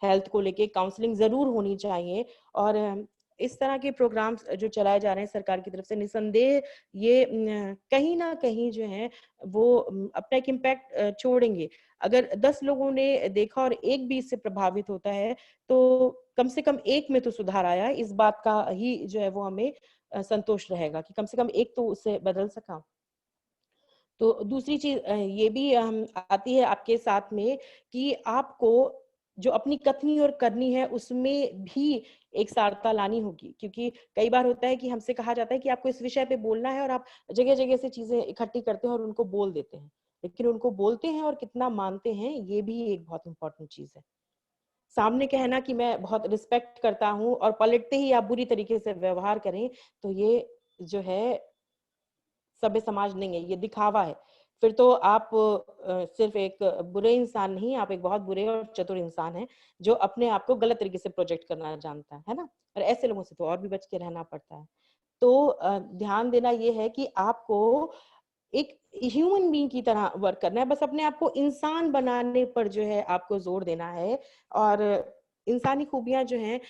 हेल्थ को लेके काउंसलिंग जरूर होनी चाहिए। और इस तरह के प्रोग्राम्स जो चलाए जा रहे हैं सरकार की तरफ से, निसंदेह ये कहीं ना कहीं जो है वो अपना एक इम्पैक्ट छोड़ेंगे। अगर 10 लोगों ने देखा और एक भी इससे प्रभावित होता है, तो कम से कम एक में तो सुधार आया है। इस बात का ही जो है वो हमें संतोष रहेगा कि कम से कम एक तो उससे बदल सका। तो दूसरी चीज ये भी आती है आपके साथ में कि आपको जो अपनी कथनी और करनी है उसमें भी एक सारता लानी होगी, क्योंकि कई बार होता है कि हमसे कहा जाता है कि आपको इस विषय पे बोलना है और आप जगह जगह से चीजें इकट्ठी करते हैं और उनको बोल देते हैं, लेकिन उनको बोलते हैं और कितना मानते हैं ये भी एक बहुत इंपॉर्टेंट चीज है। सामने कहना कि मैं बहुत रिस्पेक्ट करता हूँ और पलटते ही आप बुरी तरीके से व्यवहार करें, तो ये जो है सभ्य समाज नहीं है, ये दिखावा है। फिर तो आप सिर्फ एक बुरे इंसान नहीं, आप एक बहुत बुरे और चतुर इंसान हैं, जो अपने आप को गलत तरीके से प्रोजेक्ट करना जानता है ना? और ऐसे लोगों से तो और भी बच के रहना पड़ता है। तो ध्यान देना ये है कि आपको एक ह्यूमन बीइंग की तरह वर्क करना है, बस अपने आप को इंसान बनाने पर जो है आपको जोर देना है। और इंसानी खूबियां जो हैं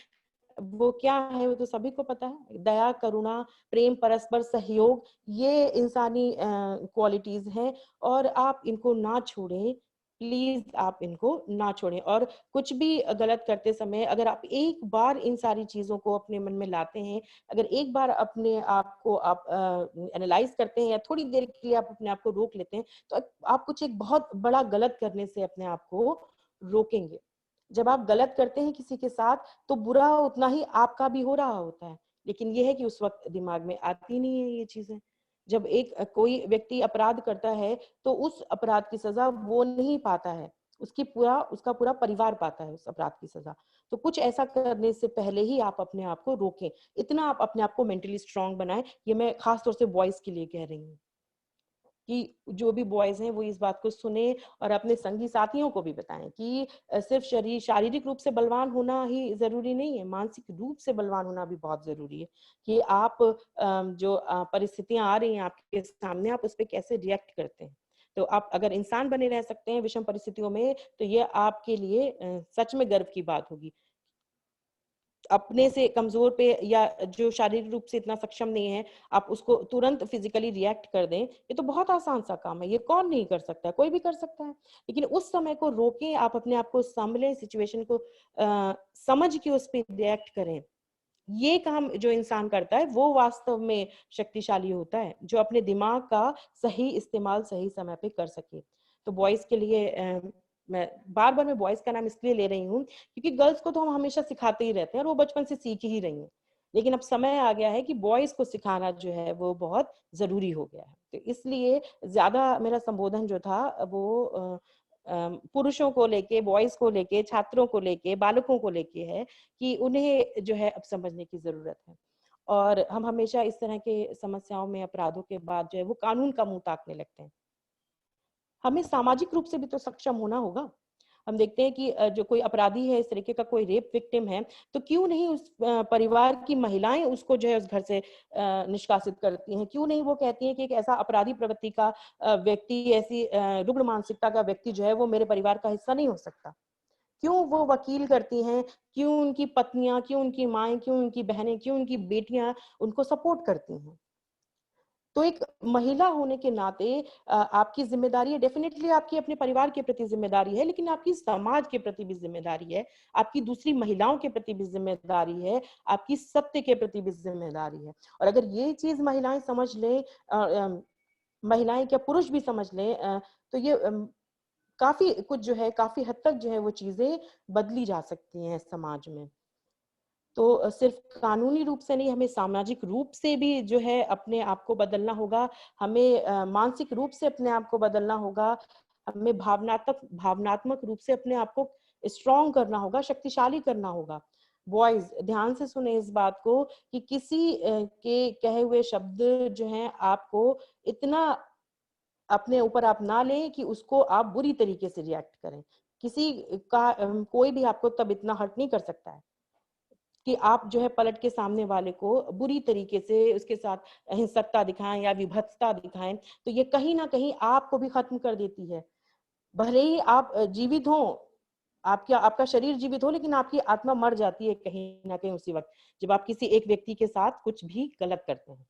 वो क्या है, वो तो सभी को पता है। दया, करुणा, प्रेम, परस्पर सहयोग, ये इंसानी क्वालिटीज हैं और आप इनको ना छोड़ें। प्लीज आप इनको ना छोड़ें। और कुछ भी गलत करते समय अगर आप एक बार इन सारी चीजों को अपने मन में लाते हैं, अगर एक बार अपने आप को आप एनालाइज करते हैं या थोड़ी देर के लिए आप अपने आप को रोक लेते हैं, तो आप कुछ एक बहुत बड़ा गलत करने से अपने आप को रोकेंगे। जब आप गलत करते हैं किसी के साथ, तो बुरा उतना ही आपका भी हो रहा होता है, लेकिन यह है कि उस वक्त दिमाग में आती नहीं है ये चीजें। जब एक कोई व्यक्ति अपराध करता है, तो उस अपराध की सजा वो नहीं पाता है, उसका पूरा परिवार पाता है उस अपराध की सजा। तो कुछ ऐसा करने से पहले ही आप अपने आप को रोकें। इतना आप अपने आप को मेंटली स्ट्रांग बनाएं। ये मैं खास तौर से बॉयज के लिए कह रही हूँ कि जो भी बॉयज हैं वो इस बात को सुने और अपने संगी साथियों को भी बताएं कि सिर्फ शारीरिक रूप से बलवान होना ही जरूरी नहीं है, मानसिक रूप से बलवान होना भी बहुत जरूरी है। कि आप जो परिस्थितियां आ रही हैं आपके सामने, आप उस पर कैसे रिएक्ट करते हैं। तो आप अगर इंसान बने रह सकते हैं विषम परिस्थितियों में, तो ये आपके लिए सच में गर्व की बात होगी। अपने से कमजोर पे या जो शारीरिक रूप से इतना सक्षम नहीं है, आप उसको तुरंत फिजिकली रिएक्ट कर दें, ये तो बहुत आसान सा काम है। ये कौन नहीं कर सकता है, कोई भी कर सकता है। लेकिन उस समय को रोकें, आप अपने आप को संभलें, सिचुएशन को समझ के उस पर रिएक्ट करें। ये काम जो इंसान करता है वो वास्तव में शक्तिशाली होता है, जो अपने दिमाग का सही इस्तेमाल सही समय पे कर सके। तो बॉयज के लिए मैं बार बार मैं बॉयज का नाम इसलिए ले रही हूँ क्योंकि गर्ल्स को तो हम हमेशा सिखाते ही रहते हैं और वो बचपन से सीख ही रही हैं। लेकिन अब समय आ गया है कि बॉयज को सिखाना जो है वो बहुत जरूरी हो गया है। तो इसलिए ज्यादा मेरा संबोधन जो था वो पुरुषों को लेके, बॉयज को लेके, छात्रों को लेके, बालकों को लेके है कि उन्हें जो है अब समझने की जरूरत है। और हम हमेशा इस तरह के समस्याओं में, अपराधों के बाद जो है वो कानून का मुंह ताकने लगते हैं। हमें सामाजिक रूप से भी तो सक्षम होना होगा। हम देखते हैं कि जो कोई अपराधी है, इस तरीके का कोई रेप विक्टिम है, तो क्यों नहीं उस परिवार की महिलाएं उसको जो है उस घर से निष्कासित करती हैं? क्यों नहीं वो कहती हैं कि एक ऐसा अपराधी प्रवृत्ति का व्यक्ति, ऐसी रुग्ण मानसिकता का व्यक्ति जो है वो मेरे परिवार का हिस्सा नहीं हो सकता? क्यों वो वकील करती हैं? क्यों उनकी पत्नियां, क्यों उनकी माएं, क्यों उनकी बहनें, क्यों उनकी बेटियां उनको सपोर्ट करती हैं? तो एक महिला होने के नाते आपकी जिम्मेदारी है, डेफिनेटली आपकी अपने परिवार के प्रति जिम्मेदारी है, लेकिन आपकी समाज के प्रति भी जिम्मेदारी है, आपकी दूसरी महिलाओं के प्रति भी जिम्मेदारी है, आपकी सत्य के प्रति भी जिम्मेदारी है। और अगर ये चीज महिलाएं समझ लें, महिलाएं क्या पुरुष भी समझ लें, तो ये काफी कुछ जो है, काफी हद तक जो है वो चीजें बदली जा सकती हैं समाज में। तो सिर्फ कानूनी रूप से नहीं, हमें सामाजिक रूप से भी जो है अपने आप को बदलना होगा, हमें मानसिक रूप से अपने आप को बदलना होगा, हमें भावनात्मक रूप से अपने आप को स्ट्रॉन्ग करना होगा, शक्तिशाली करना होगा। बॉयज ध्यान से सुने इस बात को कि किसी के कहे हुए शब्द जो हैं आपको इतना अपने ऊपर आप ना लें कि उसको आप बुरी तरीके से रिएक्ट करें। किसी का कोई भी आपको तब इतना हर्ट नहीं कर सकता है कि आप जो है पलट के सामने वाले को बुरी तरीके से उसके साथ हिंसकता दिखाएं या विभत्सता दिखाएं, तो ये कहीं ना कहीं आपको भी खत्म कर देती है। भले ही आप जीवित हो, आपका शरीर जीवित हो, लेकिन आपकी आत्मा मर जाती है कहीं ना कहीं उसी वक्त, जब आप किसी एक व्यक्ति के साथ कुछ भी गलत करते हैं।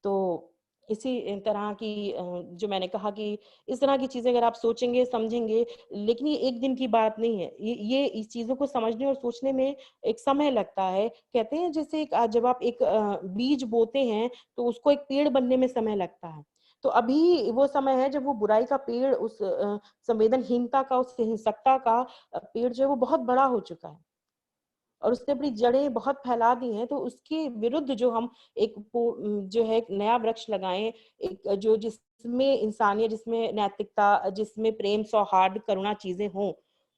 तो इसी तरह की जो मैंने कहा कि इस तरह की चीजें अगर आप सोचेंगे, समझेंगे, लेकिन ये एक दिन की बात नहीं है। ये इस चीजों को समझने और सोचने में एक समय लगता है। कहते हैं जैसे जब आप एक बीज बोते हैं तो उसको एक पेड़ बनने में समय लगता है। तो अभी वो समय है जब वो बुराई का पेड़, उस संवेदनहीनता का, उस हिंसकता का पेड़ जो है वो बहुत बड़ा हो चुका है और उसने अपनी जड़ें बहुत फैला दी हैं। तो उसके विरुद्ध जो हम जो है एक नया वृक्ष लगाएं, एक जो जिसमें इंसानियत, जिसमें नैतिकता, जिसमें प्रेम, सौहार्द, करुणा चीजें हों,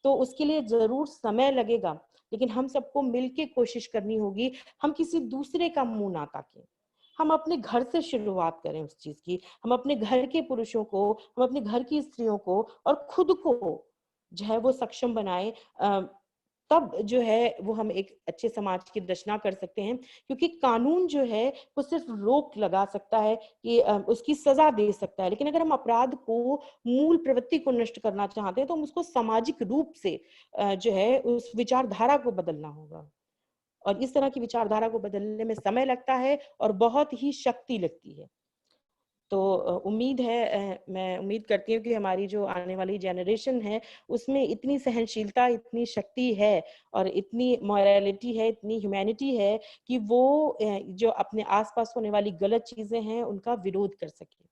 तो उसके लिए जरूर समय लगेगा, लेकिन हम सबको मिलके कोशिश करनी होगी। हम किसी दूसरे का मुंह ना ताकें, हम अपने घर से शुरुआत करें उस चीज की। हम अपने घर के पुरुषों को, हम अपने घर की स्त्रियों को और खुद को जो है वो सक्षम बनाएं। तब जो है वो हम एक अच्छे समाज की रचना कर सकते हैं, क्योंकि कानून जो है वो सिर्फ रोक लगा सकता है कि उसकी सजा दे सकता है, लेकिन अगर हम अपराध को, मूल प्रवृत्ति को नष्ट करना चाहते हैं तो हम उसको सामाजिक रूप से जो है उस विचारधारा को बदलना होगा। और इस तरह की विचारधारा को बदलने में समय लगता है और बहुत ही शक्ति लगती है। तो उम्मीद है, मैं उम्मीद करती हूँ कि हमारी जो आने वाली जनरेशन है उसमें इतनी सहनशीलता, इतनी शक्ति है और इतनी मॉरलिटी है, इतनी ह्यूमैनिटी है कि वो जो अपने आसपास होने वाली गलत चीजें हैं उनका विरोध कर सके।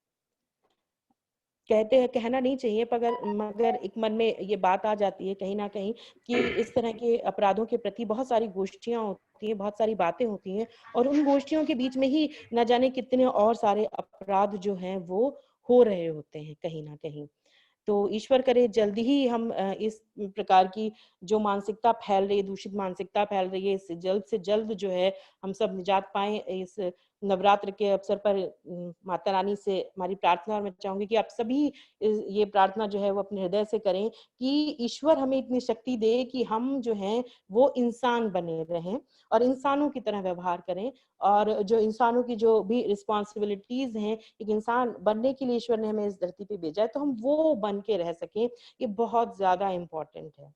कहते हैं, कहना नहीं चाहिए, मगर एक मन में ये बात आ जाती है कहीं ना कहीं कि इस तरह के अपराधों के प्रति बहुत सारी गोष्ठियां होती हैं, बहुत सारी बातें होती हैं और उन गोष्ठियों के बीच में ही न जाने कितने और सारे अपराध जो हैं वो हो रहे होते हैं कहीं ना कहीं। तो ईश्वर करे जल्दी ही हम इस प्रकार की जो मानसिकता फैल रही है, दूषित मानसिकता फैल रही है, इससे जल्द से जल्द जो है हम सब निजात पाएं। इस नवरात्र के अवसर पर माता रानी से हमारी प्रार्थना, और मैं चाहूंगी कि आप सभी ये प्रार्थना जो है वो अपने हृदय से करें कि ईश्वर हमें इतनी शक्ति दे कि हम जो हैं वो इंसान बने रहें और इंसानों की तरह व्यवहार करें, और जो इंसानों की जो भी रिस्पॉन्सिबिलिटीज हैं, एक इंसान बनने के लिए ईश्वर ने हमें इस धरती पे भेजा है, तो हम वो बन के रह सकें। ये बहुत ज्यादा इम्पोर्टेंट है।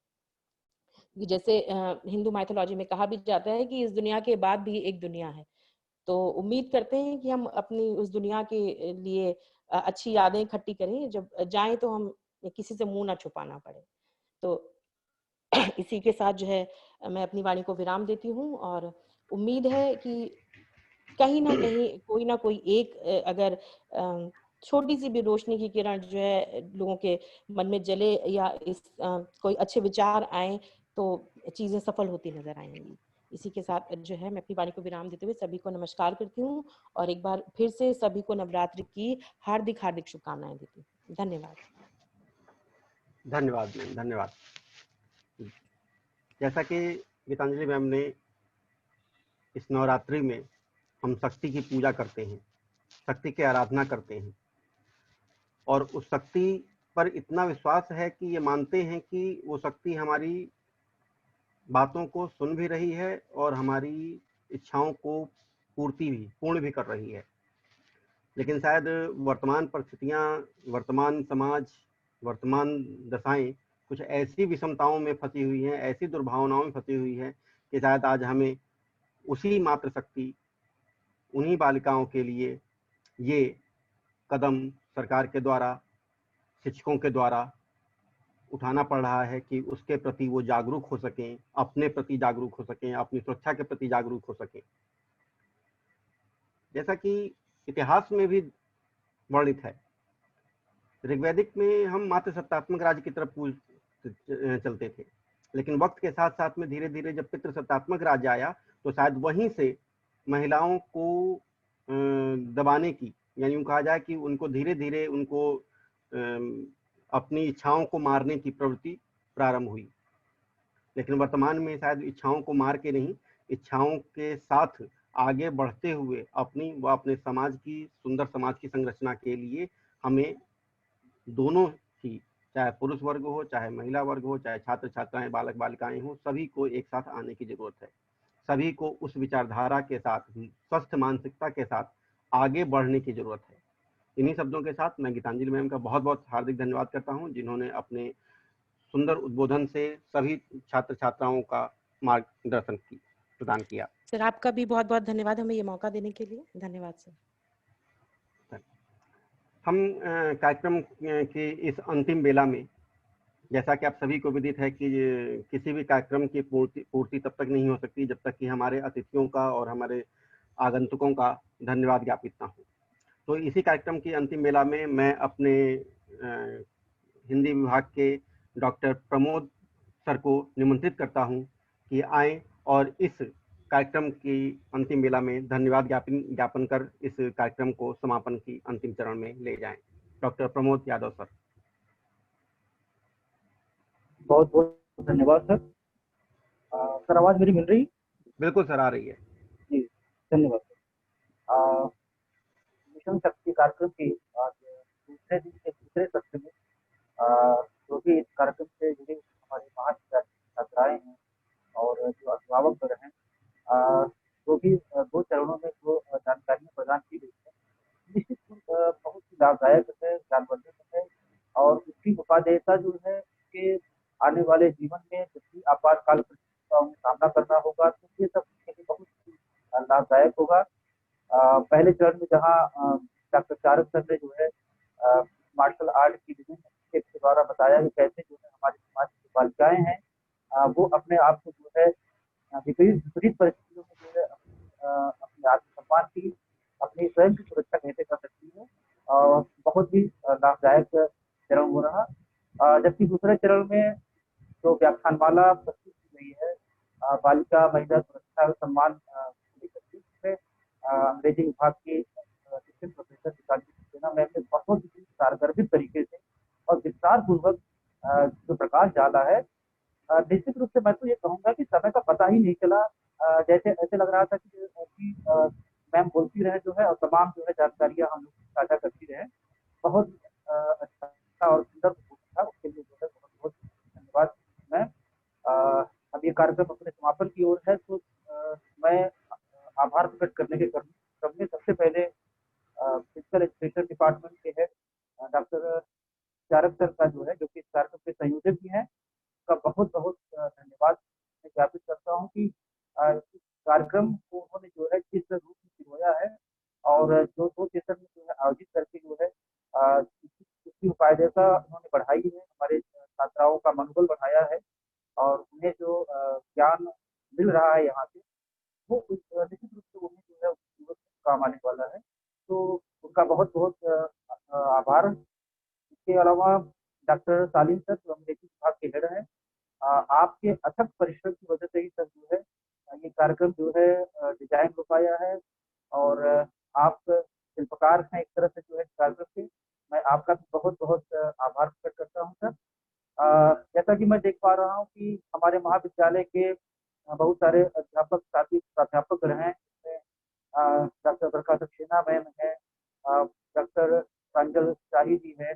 जैसे हिंदू माइथोलॉजी में कहा भी जाता है कि इस दुनिया के बाद भी एक दुनिया है। तो उम्मीद करते हैं कि हम अपनी उस दुनिया के लिए अच्छी यादें इकट्ठी करें, जब जाएं तो हम किसी से मुंह ना छुपाना पड़े। तो इसी के साथ जो है मैं अपनी वाणी को विराम देती हूँ और उम्मीद है कि कहीं ना कोई एक अगर छोटी सी भी रोशनी की किरण जो है लोगों के मन में जले या कोई अच्छे विचार आए तो चीजें सफल होती नजर आएंगी। इसी के साथ जो है मैं अपनी वाणी को विराम देते हुए सभी को नमस्कार करती हूँ और एक बार फिर से सभी को नवरात्रि की हार्दिक हार्दिक शुभकामनाएं देती हूँ। धन्यवाद।
धन्यवाद मैम, धन्यवाद। जैसा कि गीतांजलि मैम ने इस नवरात्रि में हम शक्ति की पूजा करते हैं, शक्ति की आराधना करते हैं और उस शक्ति पर इतना विश्वास है कि ये मानते हैं कि वो शक्ति हमारी बातों को सुन भी रही है और हमारी इच्छाओं को पूर्ण भी कर रही है। लेकिन शायद वर्तमान परिस्थितियां, वर्तमान समाज, वर्तमान दशाएं कुछ ऐसी विषमताओं में फंसी हुई हैं, ऐसी दुर्भावनाओं में फंसी हुई है कि शायद आज हमें उसी मात्र शक्ति, उन्हीं बालिकाओं के लिए ये कदम सरकार के द्वारा, शिक्षकों के द्वारा उठाना पड़ रहा है कि उसके प्रति वो जागरूक हो सकें, अपने प्रति जागरूक हो सकें, अपनी सुरक्षा के प्रति जागरूक हो सकें। जैसा कि इतिहास में भी वर्णित है, ऋग्वैदिक में हम मात्र सत्तात्मक राज्य की तरफ चलते थे, लेकिन वक्त के साथ साथ में धीरे धीरे जब पितृसत्तात्मक राज्य आया तो शायद वहीं से महिलाओं को दबाने की, यानी यूं कहा जाए कि उनको धीरे धीरे उनको अपनी इच्छाओं को मारने की प्रवृत्ति प्रारंभ हुई। लेकिन वर्तमान में शायद इच्छाओं को मार के नहीं, इच्छाओं के साथ आगे बढ़ते हुए अपनी व अपने समाज की, सुंदर समाज की संरचना के लिए हमें दोनों ही, चाहे पुरुष वर्ग हो, चाहे महिला वर्ग हो, चाहे छात्र छात्राएं, बालक बालिकाएं हो, सभी को एक साथ आने की जरूरत है। सभी को उस विचारधारा के साथ, स्वस्थ मानसिकता के साथ आगे बढ़ने की जरूरत है। इन्हीं शब्दों के साथ मैं गीतांजलि मैम का बहुत बहुत हार्दिक धन्यवाद करता हूं, जिन्होंने अपने सुंदर उद्बोधन से सभी छात्र छात्राओं का मार्गदर्शन प्रदान किया।
सर आपका भी बहुत बहुत धन्यवाद हमें ये मौका देने के लिए। धन्यवाद सर।
हम कार्यक्रम की इस अंतिम बेला में, जैसा कि आप सभी को विदित है कि किसी भी कार्यक्रम की पूर्ति तब तक नहीं हो सकती जब तक कि हमारे अतिथियों का और हमारे आगंतुकों का धन्यवाद ज्ञापित ना हो। तो इसी कार्यक्रम की अंतिम बेला में मैं अपने हिंदी विभाग के डॉक्टर प्रमोद सर को निमंत्रित करता हूं कि आए और इस कार्यक्रम की अंतिम बेला में धन्यवाद ज्ञापन कर इस कार्यक्रम को समापन की अंतिम चरण में ले जाएं। Doctor Pramod Yadav sir.
बहुत बहुत धन्यवाद सर। सर आवाज मेरी मिल रही?
बिल्कुल सर, आ रही है
जी, धन्यवाद सर। मिशन शक्ति कार्यक्रम की आज दूसरे दिन के दूसरे सत्र में जो भी इस कार्यक्रम से जुड़े हमारे छात्राएं हैं और जो अभिभावक हैं, जो भी 2 चरणों में जो जानकारियां प्रदान की गई है, निश्चित बहुत ही लाभदायक है, ज्ञानवर्धक है और उसकी उपादेयता जो है उसके आने वाले जीवन में जब भी आपातकाल परिस्थितियों का सामना करना होगा तो ये सब उसके लिए बहुत ही लाभदायक होगा। पहले चरण में जहाँ डॉक्टर चारक सर ने जो है मार्शल आर्ट की विभिन्न स्टेप के द्वारा बताया कि कैसे जो है हमारे समाज की बालिकाएं हैं वो अपने आप को जो है विपरीत परिस्थितियों में जो है अपने आत्मसम्मान की, अपनी स्वयं की सुरक्षा कैसे कर सकती है, बहुत ही लाभदायक चरण हो रहा। जबकि दूसरे चरण में जो व्याख्यानमाला प्रस्तुत की गई है बालिका महिला सुरक्षा सम्मान में अंग्रेजी विभाग के assistant professor Geetanjali Sinha ma'am ने बहुत ही सारगर्भित तरीके से और विस्तार पूर्वक जो प्रकाश डाला है, निश्चित रूप से मैं तो ये कहूंगा कि समय का पता ही नहीं चला। जैसे ऐसे लग रहा था कि मैम बोलती रहे जो है और तमाम जो है जानकारियां हम लोग साझा करती रहे। बहुत अच्छा और सुंदर था, उसके लिए जो है बहुत बहुत धन्यवाद। मैं अब ये कार्यक्रम अपने समापन की ओर है तो मैं आभार प्रकट करने के क्रम में सबसे पहले फिजिकल एजुकेशन डिपार्टमेंट के हेड डॉक्टर चारक सर का जो है, जो कि इस कार्यक्रम के संयोजक भी हैं, का बहुत बहुत धन्यवाद मैं ज्ञापित करता हूँ कि इस कार्यक्रम को उन्होंने जो है किस रूप में सिरोया है और जो 2 सेशन में जो है आयोजित करके जो है उसकी उपादेयता उन्होंने बढ़ाई है, हमारे छात्राओं का मनोबल बढ़ाया है और उन्हें जो ज्ञान मिल रहा है यहाँ से वो निश्चित रूप से उन्हें जो है काम आने वाला है। तो उनका बहुत बहुत आभार। इसके अलावा डॉक्टर सालिम सर जो अंग्रेजी विभाग के हेड हैं, आपके अथक परिश्रम की वजह से ही सर जो है ये कार्यक्रम जो है डिजाइन हो पाया है और आप शिल्पकार हैं एक तरह से जो है इस कार्यक्रम के। मैं आपका भी बहुत बहुत आभार प्रकट करता हूँ सर। जैसा कि मैं देख पा रहा हूँ कि हमारे महाविद्यालय के बहुत सारे अध्यापक साथी प्राध्यापक रहे हैं, डॉक्टर बरखा सक्सेना मैम है, डॉक्टर प्रांजल शाही जी है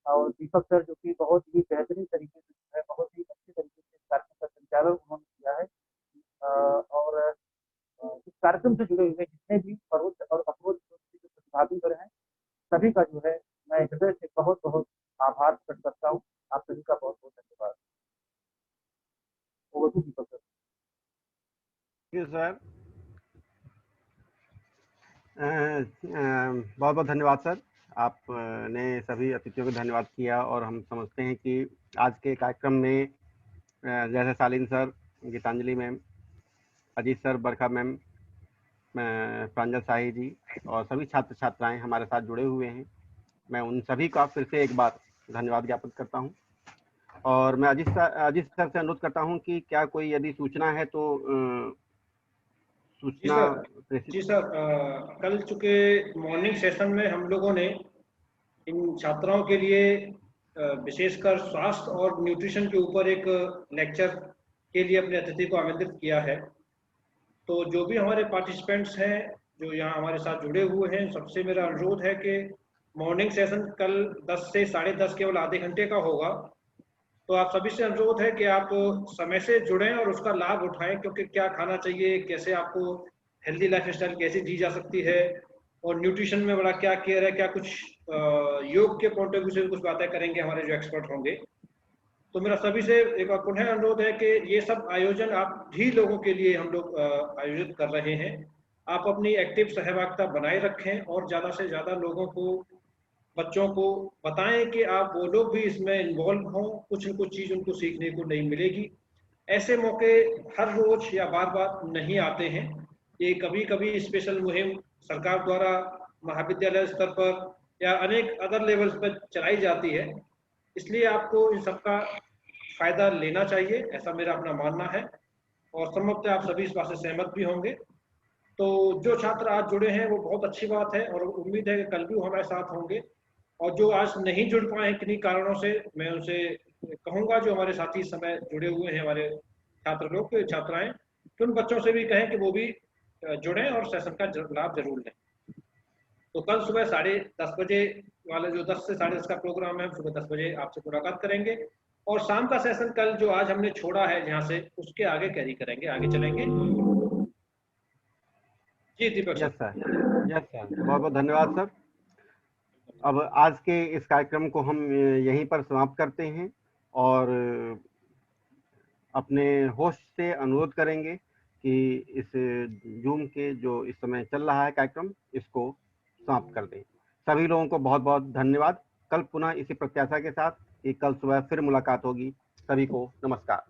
और दीपक सर जो कि बहुत ही बेहतरीन तरीके से जो है, बहुत ही अच्छे तरीके से इस कार्यक्रम का संचालन उन्होंने किया है। और इस कार्यक्रम से जुड़े हुए जितने भी फरोज और अफरोज के जो प्रतिभागी वर्ग हैं, सभी का जो है मैं हृदय से बहुत बहुत आभार प्रकट करता हूँ। आप सभी का बहुत बहुत धन्यवाद। Over to Deepak sir.
Thank you sir. बहुत बहुत धन्यवाद सर। आपने सभी अतिथियों को धन्यवाद किया और हम समझते हैं कि आज के कार्यक्रम में जैसे Shaleen sir, Geetanjali ma'am, Ajit sir, Barkha ma'am, Pranjal Shahi ji और सभी छात्र छात्राएं हमारे साथ जुड़े हुए हैं। मैं उन सभी का फिर से एक बार धन्यवाद ज्ञापित करता हूं और मैं अजीत सर से अनुरोध करता हूं कि क्या कोई यदि सूचना है तो सूचना।
जी सर, कल चूंकि मॉर्निंग सेशन में हम लोगों ने इन छात्राओं के लिए विशेषकर स्वास्थ्य और न्यूट्रिशन के ऊपर एक लेक्चर के लिए अपने अतिथि को आमंत्रित किया है। तो जो भी हमारे पार्टिसिपेंट्स हैं जो यहाँ हमारे साथ जुड़े हुए हैं, सबसे मेरा अनुरोध है कि मॉर्निंग सेशन कल 10 से 10:30 केवल आधे घंटे का होगा। तो आप सभी से अनुरोध है कि आप समय से जुड़ें और उसका लाभ उठाएं, क्योंकि क्या खाना चाहिए, कैसे आपको हेल्दी लाइफस्टाइल कैसे जी जा सकती है और न्यूट्रिशन में बड़ा क्या केयर है, क्या कुछ योग के पॉइंट ऑफ व्यू से कुछ बातें करेंगे हमारे जो एक्सपर्ट होंगे। तो मेरा सभी से एक बार पुनः अनुरोध है कि ये सब आयोजन आप भी लोगों के लिए हम लोग आयोजित कर रहे हैं। आप अपनी एक्टिव सहभागिता बनाए रखें और ज़्यादा से ज़्यादा लोगों को, बच्चों को बताएं कि आप वो लोग भी इसमें इन्वॉल्व हों, कुछ न कुछ चीज़ उनको सीखने को नहीं मिलेगी। ऐसे मौके हर रोज या बार बार नहीं आते हैं। ये कभी कभी स्पेशल मुहिम सरकार द्वारा महाविद्यालय स्तर पर या अनेक अदर लेवल्स पर चलाई जाती है, इसलिए आपको इन सबका फायदा लेना चाहिए, ऐसा मेरा अपना मानना है और संभवतः आप सभी इस बात से सहमत भी होंगे। तो जो छात्र आज जुड़े हैं वो बहुत अच्छी बात है और उम्मीद है कि कल भी वो हमारे साथ होंगे। और जो आज नहीं जुड़ पाए किन्हीं कारणों से, मैं उनसे कहूंगा जो हमारे साथी इस समय जुड़े हुए हैं, हमारे छात्र लोग, छात्राएं, तो उन बच्चों से भी कहें कि वो भी जुड़ें और सेशन का लाभ जरूर लें। तो कल सुबह 10:30 बजे वाला जो 10 से 10:30 का प्रोग्राम है, सुबह 10 बजे आपसे मुलाकात करेंगे और शाम का सेशन कल जो आज हमने छोड़ा है जहाँ से, उसके आगे कैरी करेंगे, आगे चलेंगे। जी दीपक
यस सर, यस सर, बहुत बहुत धन्यवाद सर। अब आज के इस कार्यक्रम को हम यहीं पर समाप्त करते हैं और अपने होस्ट से अनुरोध करेंगे कि इस जूम के जो इस समय चल रहा है कार्यक्रम, इसको समाप्त कर दें। सभी लोगों को बहुत बहुत धन्यवाद। कल पुनः इसी प्रत्याशा के साथ कि कल सुबह फिर मुलाकात होगी। सभी को नमस्कार।